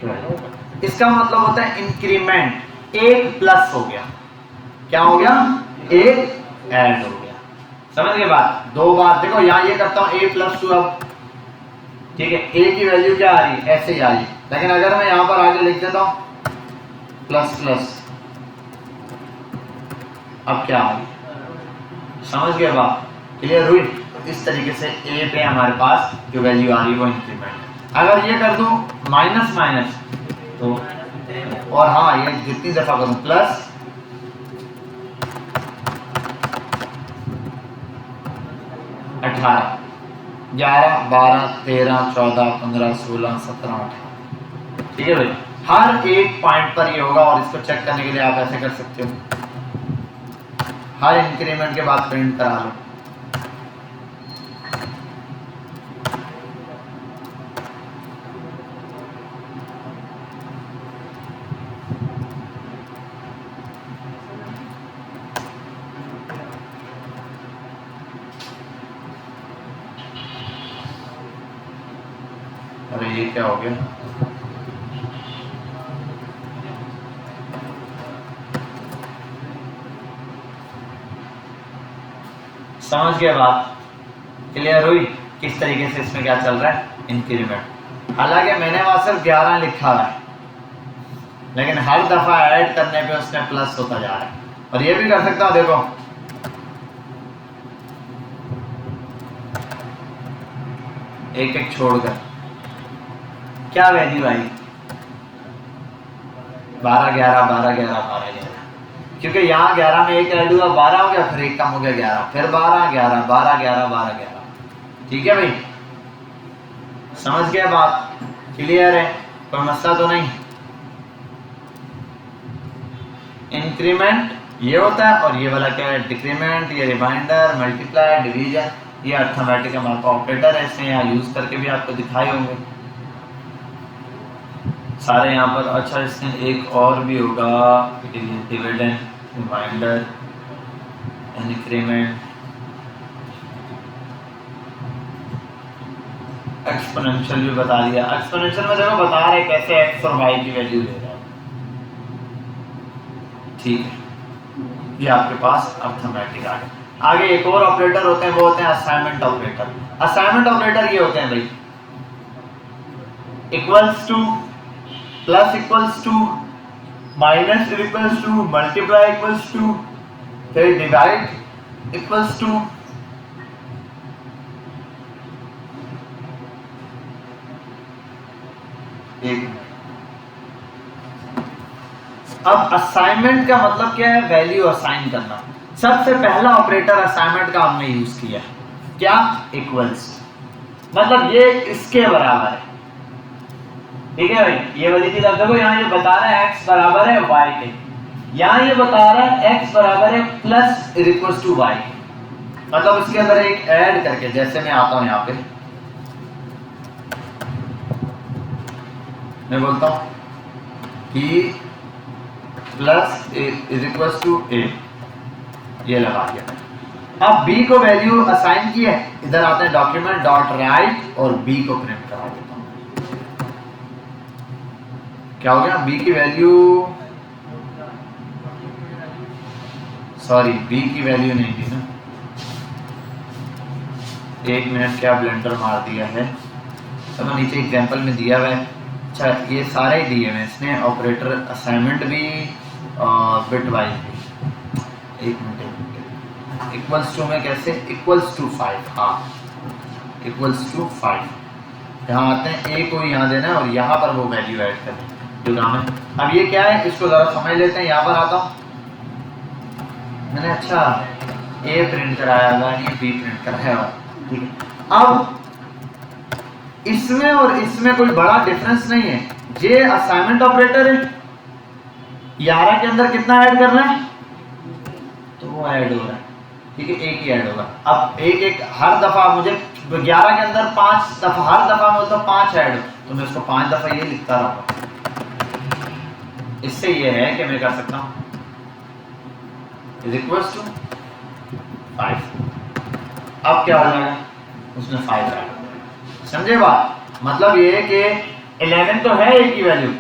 Speaker 1: रहा है। इसका मतलब होता है इंक्रीमेंट, 1 प्लस हो गया, क्या हो गया? 1 ऐड हो गया। समझ गए बात? 2 बार देखो, यहाँ ये करता हूँ a + 2, अब ठीक है a की वैल्यू क्या आ रही है? ऐसे ही आ रही है। लेकिन अगर मैं यहाँ पर आगे लिख देता हूँ प्लस प्लस, अब क्या आ रही? समझ गए बात? क्लियर हुई? तो इस तरीके से a पे हमारे पास जो वैल्यू आ रही है वो इंक्रीमेंट है। अगर ये कर दूं माइनस माइनस तो, और हाँ ये जितनी दफा करूं प्लस, अठारह, 11 12 13 14 15 16 17 18। ठीक है भाई, हर एक पॉइंट पर ये होगा। और इसको चेक करने के लिए आप ऐसे कर सकते हो, हर इंक्रीमेंट के बाद प्रिंट करा लो। अरे ये क्या हो गया? समझ गए बात? क्लियर हुई? किस तरीके से इसमें क्या चल रहा है? इंक्रीमेंट। हालांकि मैंने वहां सिर्फ 11 लिखा है, लेकिन हर दफा ऐड करने पे उसमें प्लस होता जा रहा है। और ये भी कर सकता हूं, देखो एक एक छोड़कर क्या वैल्यू आई, 12 11 12 11 12 11, क्योंकि यहाँ 11 में एक ऐड हुआ 12 हो गया, फिर एक कम हो गया 11, फिर 12 11 12 11 12 11। ठीक है भाई, समझ गए बात, क्लियर है, कोई मसला तो नहीं। इंक्रीमेंट ये होता है और ये वाला क्या है, डिक्रीमेंट, ये रिमाइंडर, मल्टीप्लाई, डिवीजन, ये अर्थमेटिक हमारा ऑपरेटर है, इसने यहाँ यूज करके भी आपको दिखाए होंगे सारे यहाँ पर। अच्छा इसमें एक और भी होगा, डिविडेंड, रिमाइंडर, इंक्रीमेंट, एक्सपोनेंशियल भी बता दिया। एक्सपोनेंशियल में देखो बता रहे कैसे एक्स और वाई की वैल्यू ले रहा है। ठीक है, ये आपके पास अर्थमेटिक आ गया। आगे एक और ऑपरेटर होते हैं, वो होते हैं असाइनमेंट ऑपरेटर। असाइनमेंट ऑपरेटर ये होते हैं भाई, equals to, plus equals to, minus equals to, multiply equals to, फिर डिवाइड इक्वल्स टू। अब असाइनमेंट का मतलब क्या है, वैल्यू असाइन करना। सबसे पहला ऑपरेटर असाइनमेंट का हमने यूज किया है, क्या, इक्वल्स, मतलब ये इसके बराबर है। ठीक है भाई, ये वाली चीज अब देखो, यहाँ ये बता रहा है x बराबर है y के, यहाँ ये बता रहा है x बराबर है प्लस इक्वल्स टू y, मतलब इसके अंदर एक ऐड करके, जैसे मैं आता हूं यहाँ पे, मैं बोलता हूं कि plus is equals to a, ये लगा दिया। अब b को वैल्यू असाइन की है, इधर आते हैं डॉक्यूमेंट डॉट राइट और b को प्रिंट करा देता हूं। क्या हो गया, b की वैल्यू, सॉरी b की वैल्यू नहीं थी ना, एक मिनट, क्या ब्लेंडर मार दिया है, तो मैं नीचे एग्जांपल में दिया हुआ है। अच्छा ये सारे ही दिए हैं इसने, ऑपरेटर असाइनमेंट भी और बिट वाइज भी। एक मिनट, इक्वल्स टू में कैसे, इक्वल्स टू 5, हाँ इक्वल्स टू 5, यहाँ आते हैं a को यहाँ देना है और यहाँ पर वो वैल्यू ऐड करनी है जो नाम है। अब ये क्या है, इसको जरा समझ लेते हैं। यहाँ पर आता हूँ मैंने, अच्छा a प्रिंट कराया हुआ है, b प्रिंट कराया हुआ, ठीक है। अब इसमें और इसमें कोई बड़ा डिफरेंस नहीं है, ये असाइनमेंट ऑपरेटर है, 11 के अंदर कितना ऐड करना है, तो वो ऐड हो रहा है, ठीक है, एक ही ऐड होगा। अब एक एक हर दफा मुझे 11 के अंदर 5 दफा, हर दफा में मतलब 5 ऐड हो, तो मैं उसको 5 दफा ये लिखता रहूंगा। इससे ये है कि मैं कर सकता हूं इज इक्वल्स टू 5, अब क्या हो जाएगा, उसमें 5 ऐड, समझे बात, मतलब ये है कि 11 तो है एक ही value,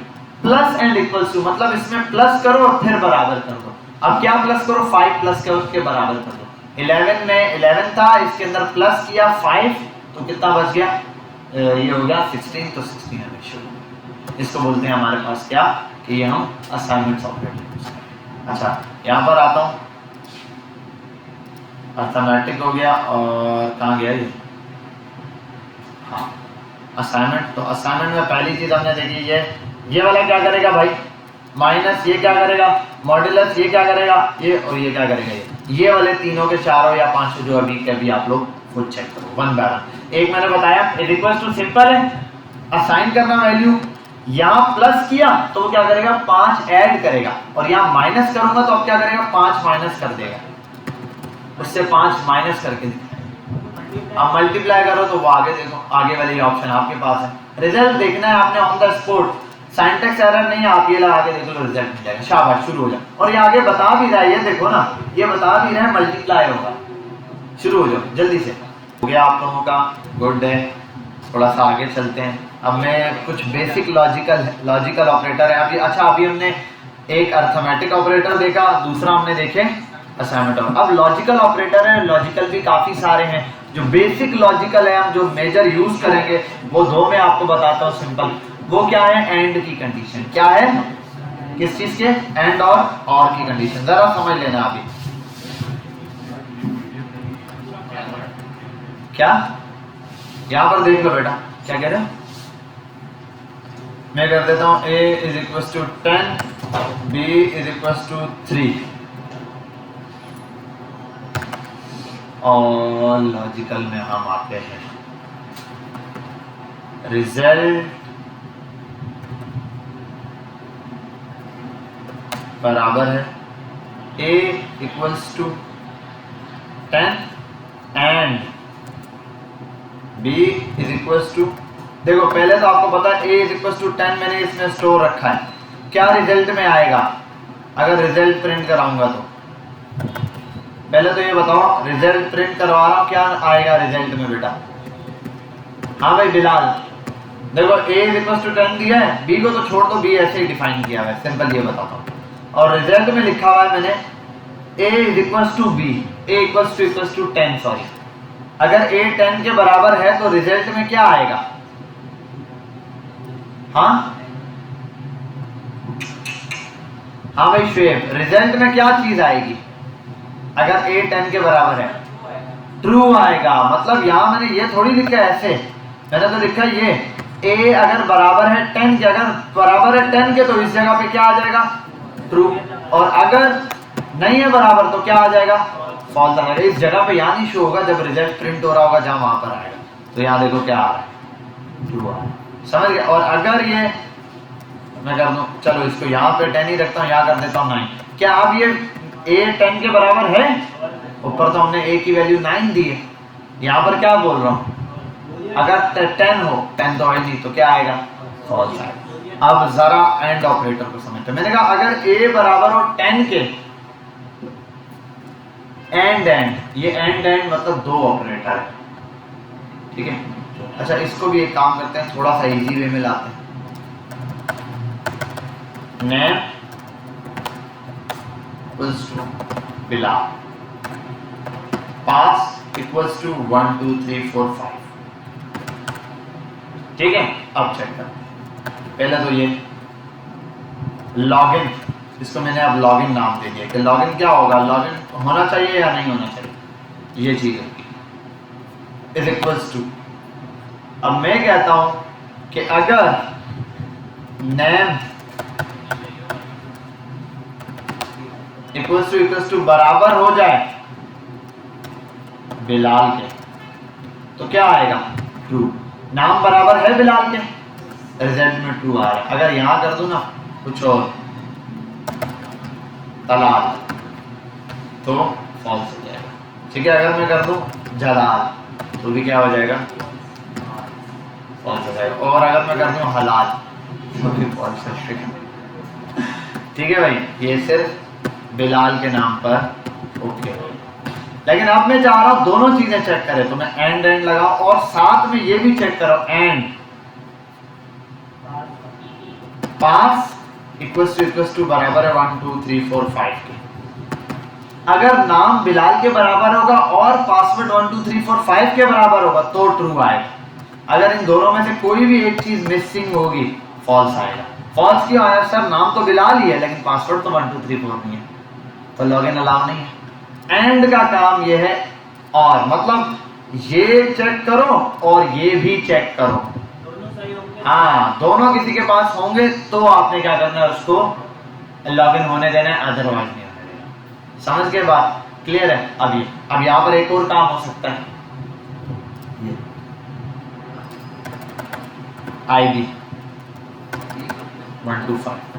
Speaker 1: plus and equals to, मतलब इसमें प्लस करो और फिर बराबर कर दो। अब क्या प्लस करो, 5 प्लस करो उसके बराबर कर दो। 11 में 11 था, इसके अंदर प्लस किया 5, तो कितना बच गया, ये हो गया 16, तो 16 है शुरू। इसको बोलते हैं हमारे पास क्या, कि ये हम असाइनमेंट ऑपरेटर। अच्छा यहाँ पर आता हूँ, अर्थमेटिक हो गया और कहाँ गया ये, हाँ असाइनमेंट। तो असाइनमेंट में पहली चीज हमने देखी, ये वाला क्या करेगा भाई, माइनस, ये क्या करेगा मॉड्यूलस, ये क्या करेगा ये, और ये क्या करेगा ये वाले तीनों के चारों या पांचों जो अभी के अभी आप लोग खुद चेक करो, 1 बाय 1। एक मैंने बताया इक्वल्स टू सिंपल है, असाइन करना वैल्यू, यहाँ प्लस किया तो वो क्या करेगा 5 ऐड करेगा, और यहाँ माइनस करूंगा तो अब क्या करेगा 5 माइनस कर देगा, उससे 5 माइनस करके दिखाएगा। अब मल्टीप्लाई करो तो वो आगे देखो, आगे वाली ऑप्शन आपके पास है, रिजल्ट देखना है आपने on the spot, syntax error नहीं है, आप ये लगा के देखो तो रिजल्ट मिल जाएगा, शाबाश शुरू हो जाए। और ये आगे बता भी रहा है, ये देखो ना, ये बता भी रहा है मल्टीप्लाई होगा, शुरू हो जाओ जल्दी से। हो गया आप लोगों का, गुड है। थोड़ा सा आगे चलते हैं, अब मैं कुछ बेसिक लॉजिकल ऑपरेटर है अभी। अच्छा अभी हमने एक अर्थमेटिक ऑपरेटर देखा, दूसरा हमने देखे असाइनमेंट। अब लॉजिकल ऑपरेटर है, लॉजिकल भी काफी सारे हैं। जो बेसिक लॉजिकल है, हम जो मेजर यूज करेंगे वो दो मैं आपको बताता हूँ सिंपल। वो क्या है, एंड की कंडीशन। क्या है, किस चीज के, एंड और की कंडीशन, जरा समझ लेना अभी। क्या यहां पर देख लो बेटा क्या कह रहे हो, मैं कर देता हूं a is equal to 10, b is equal to 3 और लॉजिकल में हम आते हैं, रिजल्ट बराबर है a equals to 10 and b is equals to, देखो पहले तो आपको पता है a इज इक्वल्स टू 10 मैंने इसमें स्टोर रखा है, क्या रिजल्ट में आएगा अगर रिजल्ट प्रिंट कराऊंगा तो, पहले तो ये बताओ रिजल्ट प्रिंट करवा रहा हूं क्या आएगा रिजल्ट में बेटा। हाँ भाई बिलाल, देखो a इज इक्वल टू 10 दिया है, b को तो छोड़ दो, b ऐसे ही डिफाइन किया है, सिंपल ये बताता हूँ, और रिजल्ट में लिखा हुआ है मैंने a is equal to b, a equal to 10 sorry, अगर a 10 के बराबर है तो रिजल्ट में क्या आएगा। हाँ हाँ भाई शुएब, रिजल्ट में क्या चीज आएगी अगर a 10 के बराबर है, ट्रू आएगा। मतलब यहां मैंने ये थोड़ी लिखा है ऐसे, मैंने तो लिखा है ये a अगर बराबर है 10 के, अगर बराबर है 10 के तो इस जगह पे क्या आ जाएगा ट्रू, और अगर नहीं है बराबर तो क्या आ जाएगा फॉल्स आ जाएगा। इस जगह पे यहाँ नहीं शो होगा, जब रिजल्ट प्रिंट हो रहा होगा जहां वहां पर आएगा, तो यहाँ देखो क्या आ रहा है ट्रू आ रहा है, समझ गए। और अगर ये मैं कर दूं, चलो इसको यहाँ पे 10 ही रखता हूँ, यहाँ कर देता हूँ 9, क्या अब ये a 10 के बराबर है, ऊपर तो हमने a की वैल्यू 9 दी है, यहाँ पर क्या बोल रहा हूँ अगर 10 हो, 10 तो है नहीं तो क्या आएगा फॉल्स आएगा। अब जरा एंड ऑपरेटर को समझते हैं, मैंने कहा अगर a बराबर हो 10 के, एंड ये एंड मतलब दो ऑपरेटर है, ठीक है। अच्छा इसको भी एक काम करते हैं, थोड़ा सा इजी वे में लाते हैं, name equals to Bilal, pass equals to 1 2 3 4 5, ठीक है। अब चेक कर, पहले तो ये लॉगिन, इसको मैंने अब लॉगिन नाम दे दिया कि लॉगिन क्या होगा, लॉगिन होना चाहिए या नहीं होना चाहिए, ये चीज है इज इक्वल्स टू। अब मैं कहता हूं कि अगर नेम इक्वल्स टू बराबर हो जाए बिलाल के, तो क्या आएगा ट्रू, नाम बराबर है बिलाल के, रिजल्ट में ट्रू आ रहा है। अगर यहां कर दूं ना कुछ और तलाल तो फॉल्स हो जाएगा, ठीक है। अगर मैं कर दूं जलाल तो भी क्या हो जाएगा फॉल्स हो जाएगा, और अगर मैं कर दूं हलाल तो भी फॉल्स हो जाएगा, ठीक है भाई। ये सिर्फ बिलाल के नाम पर ओके। लेकिन अब मैं चाह रहा हूं दोनों चीजें चेक करें, तो मैं एंड लगाऊं और साथ में ये भी चेक करो एंड पास इक्वल्स टू बराबर है 1 2 3 4 5 के। अगर नाम बिलाल के बराबर होगा और पासवर्ड 1 2 3 4 5 के बराबर होगा तो ट्रू आएगा, अगर इन दोनों में से कोई भी एक चीज मिसिंग होगी फॉल्स आएगा। फॉल्स क्यों आया सर, नाम तो बिलाल ही है लेकिन पासवर्ड तो 1 2 3 4 नहीं है, तो लॉगिन अलाउ नहीं है। एंड का काम ये है, और मतलब ये चेक करो और ये भी चेक करो, हाँ दोनों किसी के पास होंगे तो आपने क्या करना है उसको लॉगिन होने देना है, अदरवाइज नहीं होने देना। समझ के बात क्लियर है। अब यहाँ पर एक और काम हो सकता है, आईडी 1 2 5।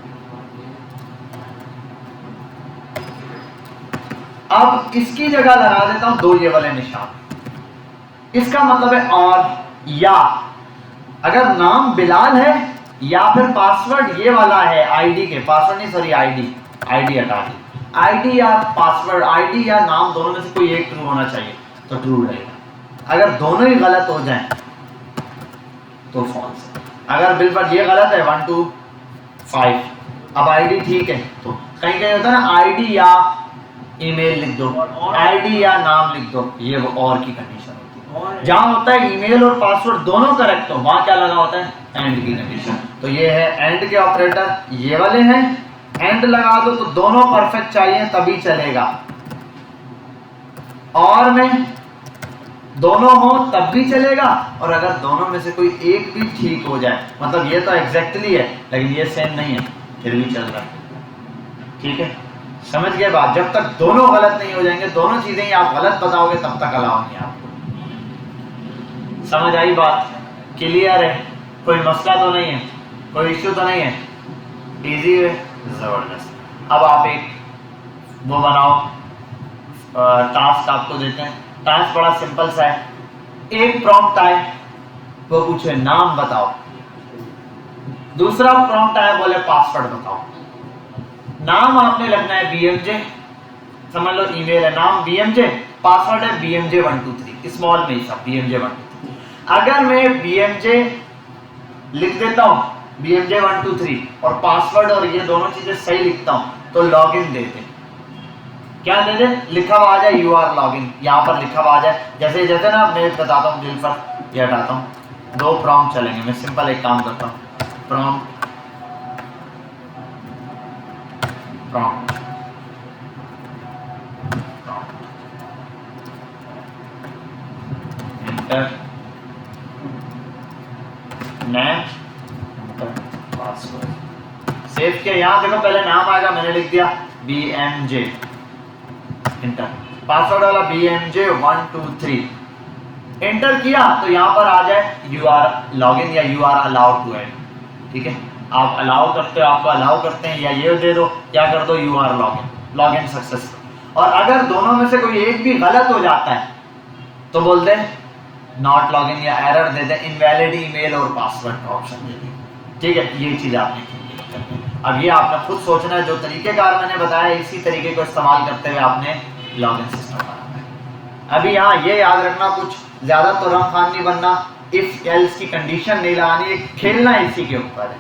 Speaker 1: अब इसकी जगह लगा देता हूं 2 ये वाले निशान, इसका मतलब है और या अगर नाम बिलाल है या फिर पासवर्ड ये वाला है आईडी के, पासवर्ड नहीं सॉरी आईडी हटा दी, आईडी या पासवर्ड, आईडी या नाम दोनों में से कोई एक ट्रू होना चाहिए तो ट्रू रहेगा। अगर दोनों ही गलत हो जाएं तो फॉल्स। अगर बिल्कुल ये गलत है 1 2 5, अब आईडी ठीक है, तो कहीं कहीं होता है ना आईडी या ईमेल लिख दो, आईडी या नाम लिख दो, ये वो और की कंडीशन होती है। जहां होता है ईमेल और पासवर्ड दोनों करेक्ट हो, वहां क्या लगा होता है एंड की कंडीशन। तो ये है एंड के ऑपरेटर, ये वाले हैं, एंड लगा दो तो दोनों परफेक्ट चाहिए तभी चलेगा। और में दोनों हो तब भी चलेगा, और अगर दोनों में से कोई एक भी ठीक हो जाए, मतलब ये तो एग्जैक्टली है लेकिन ये सेम नहीं है, फिर भी चल रहा है। ठीक है, समझ गए बात? जब तक दोनों गलत नहीं हो जाएंगे, दोनों चीजें ही आप गलत बताओगे, तब तक अलाउ नहीं आपको। समझ आई बात? क्लियर है? कोई मसला तो नहीं है, कोई इश्यू तो नहीं है? इजी है, जबरदस्त। अब आप एक वो बनाओ, टास्क आपको देते हैं। टास्क बड़ा सिंपल सा है, एक प्रॉम्प्ट आए, वो पूछे नाम बताओ, दूसरा प्रॉम्प्ट आया बोले पासवर्ड बताओ। नाम आपने लिखना है BMJ, समझ लो ईमेल है, नाम BMJ, पासवर्ड है BMJ123, स्मॉल में ही सब BMJ123। अगर मैं BMJ लिख देता हूं BMJ123 और पासवर्ड और ये दोनों चीजें सही लिखता हूं, तो लॉगिन दे दे। क्या दे दे? लिखा हुआ आ जाए यू आर लॉगिन, यहां पर लिखा हुआ आ जाए। जैसे जैसे ना मैं बताता हूं जुल्फर, ये हटाता हूं, दो प्रॉम्प्ट चलेंगे। मैं सिंपल एक काम करता हूं, prompt prompt enter name password, save किया। यहां देखो पहले नाम आएगा, मैंने लिख दिया BMJ, एंटर। पासवर्ड वाला BMJ123, एंटर किया तो यहां पर आ जाए यू आर लॉगिन या you are allowed to add. ठीक है, आप अलाउ करते हो, आपको अलाउ करते हैं, या ये दे दो, क्या कर दो you are login, login successful. और अगर दोनों में से कोई एक भी गलत हो जाता है तो बोल दे नॉट लॉगिन, या एरर दे दे, इनवैलिड ईमेल और पासवर्ड का ऑप्शन दे दे। ठीक है, ये चीज आपने की। अब ये आपने खुद सोचना है, जो तरीकेकार मैंने बताया इसी तरीके को इस्तेमाल करते हुए आपने लॉगिन सिस्टम बनाना है। अभी यहाँ ये याद रखना, कुछ ज्यादा तो रमखान नहीं बनना, इफ एल्स की कंडीशन नहीं लगानी है, खेलना इसी के ऊपर है।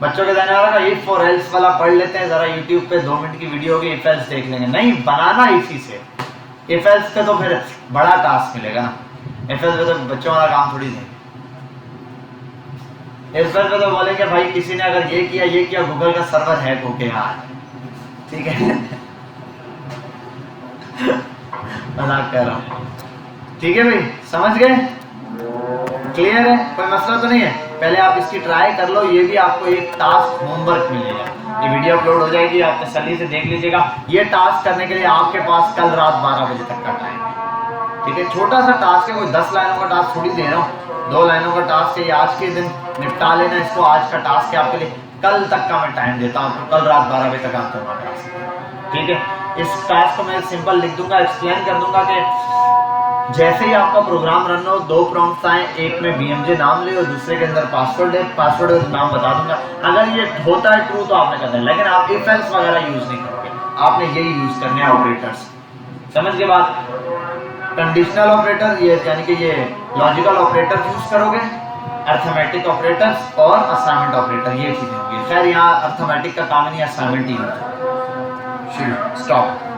Speaker 1: बच्चों के देने वाला इफ और एल्स वाला पढ़ लेते हैं जरा, यूट्यूब पे 2 मिनट की वीडियो होगी, इफ एल्स देख लेंगे, नहीं बनाना इसी से। इफ एल्स पे तो फिर बड़ा टास्क मिलेगा ना, इफ एल्स पे तो बच्चों वाला काम थोड़ी नहीं। इस पर तो बोलेंगे भाई किसी ने अगर ये किया गूगल का सर्वर हैक होके यहाँ, ठीक है मजाक कर रहा हूँ। ठीक है भाई, समझ गए? क्लियर है? कोई मसला तो नहीं है? पहले आप इसकी ट्राई कर लो, ये भी आपको एक टास्क होमवर्क मिलेगा। ये वीडियो अपलोड हो जाएगी, आप तसल्ली से देख लीजिएगा। ये टास्क करने के लिए आपके पास कल रात 12 बजे तक का टाइम है। ठीक है, छोटा सा टास्क है, कोई 10 लाइनों का टास्क थोड़ी दे रहा हूँ, 2 लाइनों का टास्क है। ये आज के दिन निपटा लेना इसको, आज का टास्क है आपके लिए, कल तक का मैं टाइम देता हूँ आपको, कल रात 12 बजे तक आप करना टास्क। ठीक है, इस टास्क को मैं सिंपल लिख दूंगा, एक्सप्लेन कर दूंगा कि जैसे ही आपका प्रोग्राम रन हो, 2 प्रॉम्प्ट्स आए, एक में BMJ नाम ले और दूसरे के अंदर पासवर्ड है, पासवर्ड और नाम बता दूंगा। अगर ये होता है ट्रू तो आपने करना है, लेकिन आप इफ एल्स वगैरह यूज नहीं करोगे, आपने यही यूज करने हैं ऑपरेटर्स। समझ के बाद कंडीशनल ऑपरेटर, ये यानी कि ये लॉजिकल ऑपरेटर यूज करोगे, अर्थमेटिक ऑपरेटर्स और असाइनमेंट ऑपरेटर, ये चीजें होंगी। खैर यहाँ अर्थमेटिक का काम नहीं, असाइनमेंट ही होता है। शुरू, स्टॉप।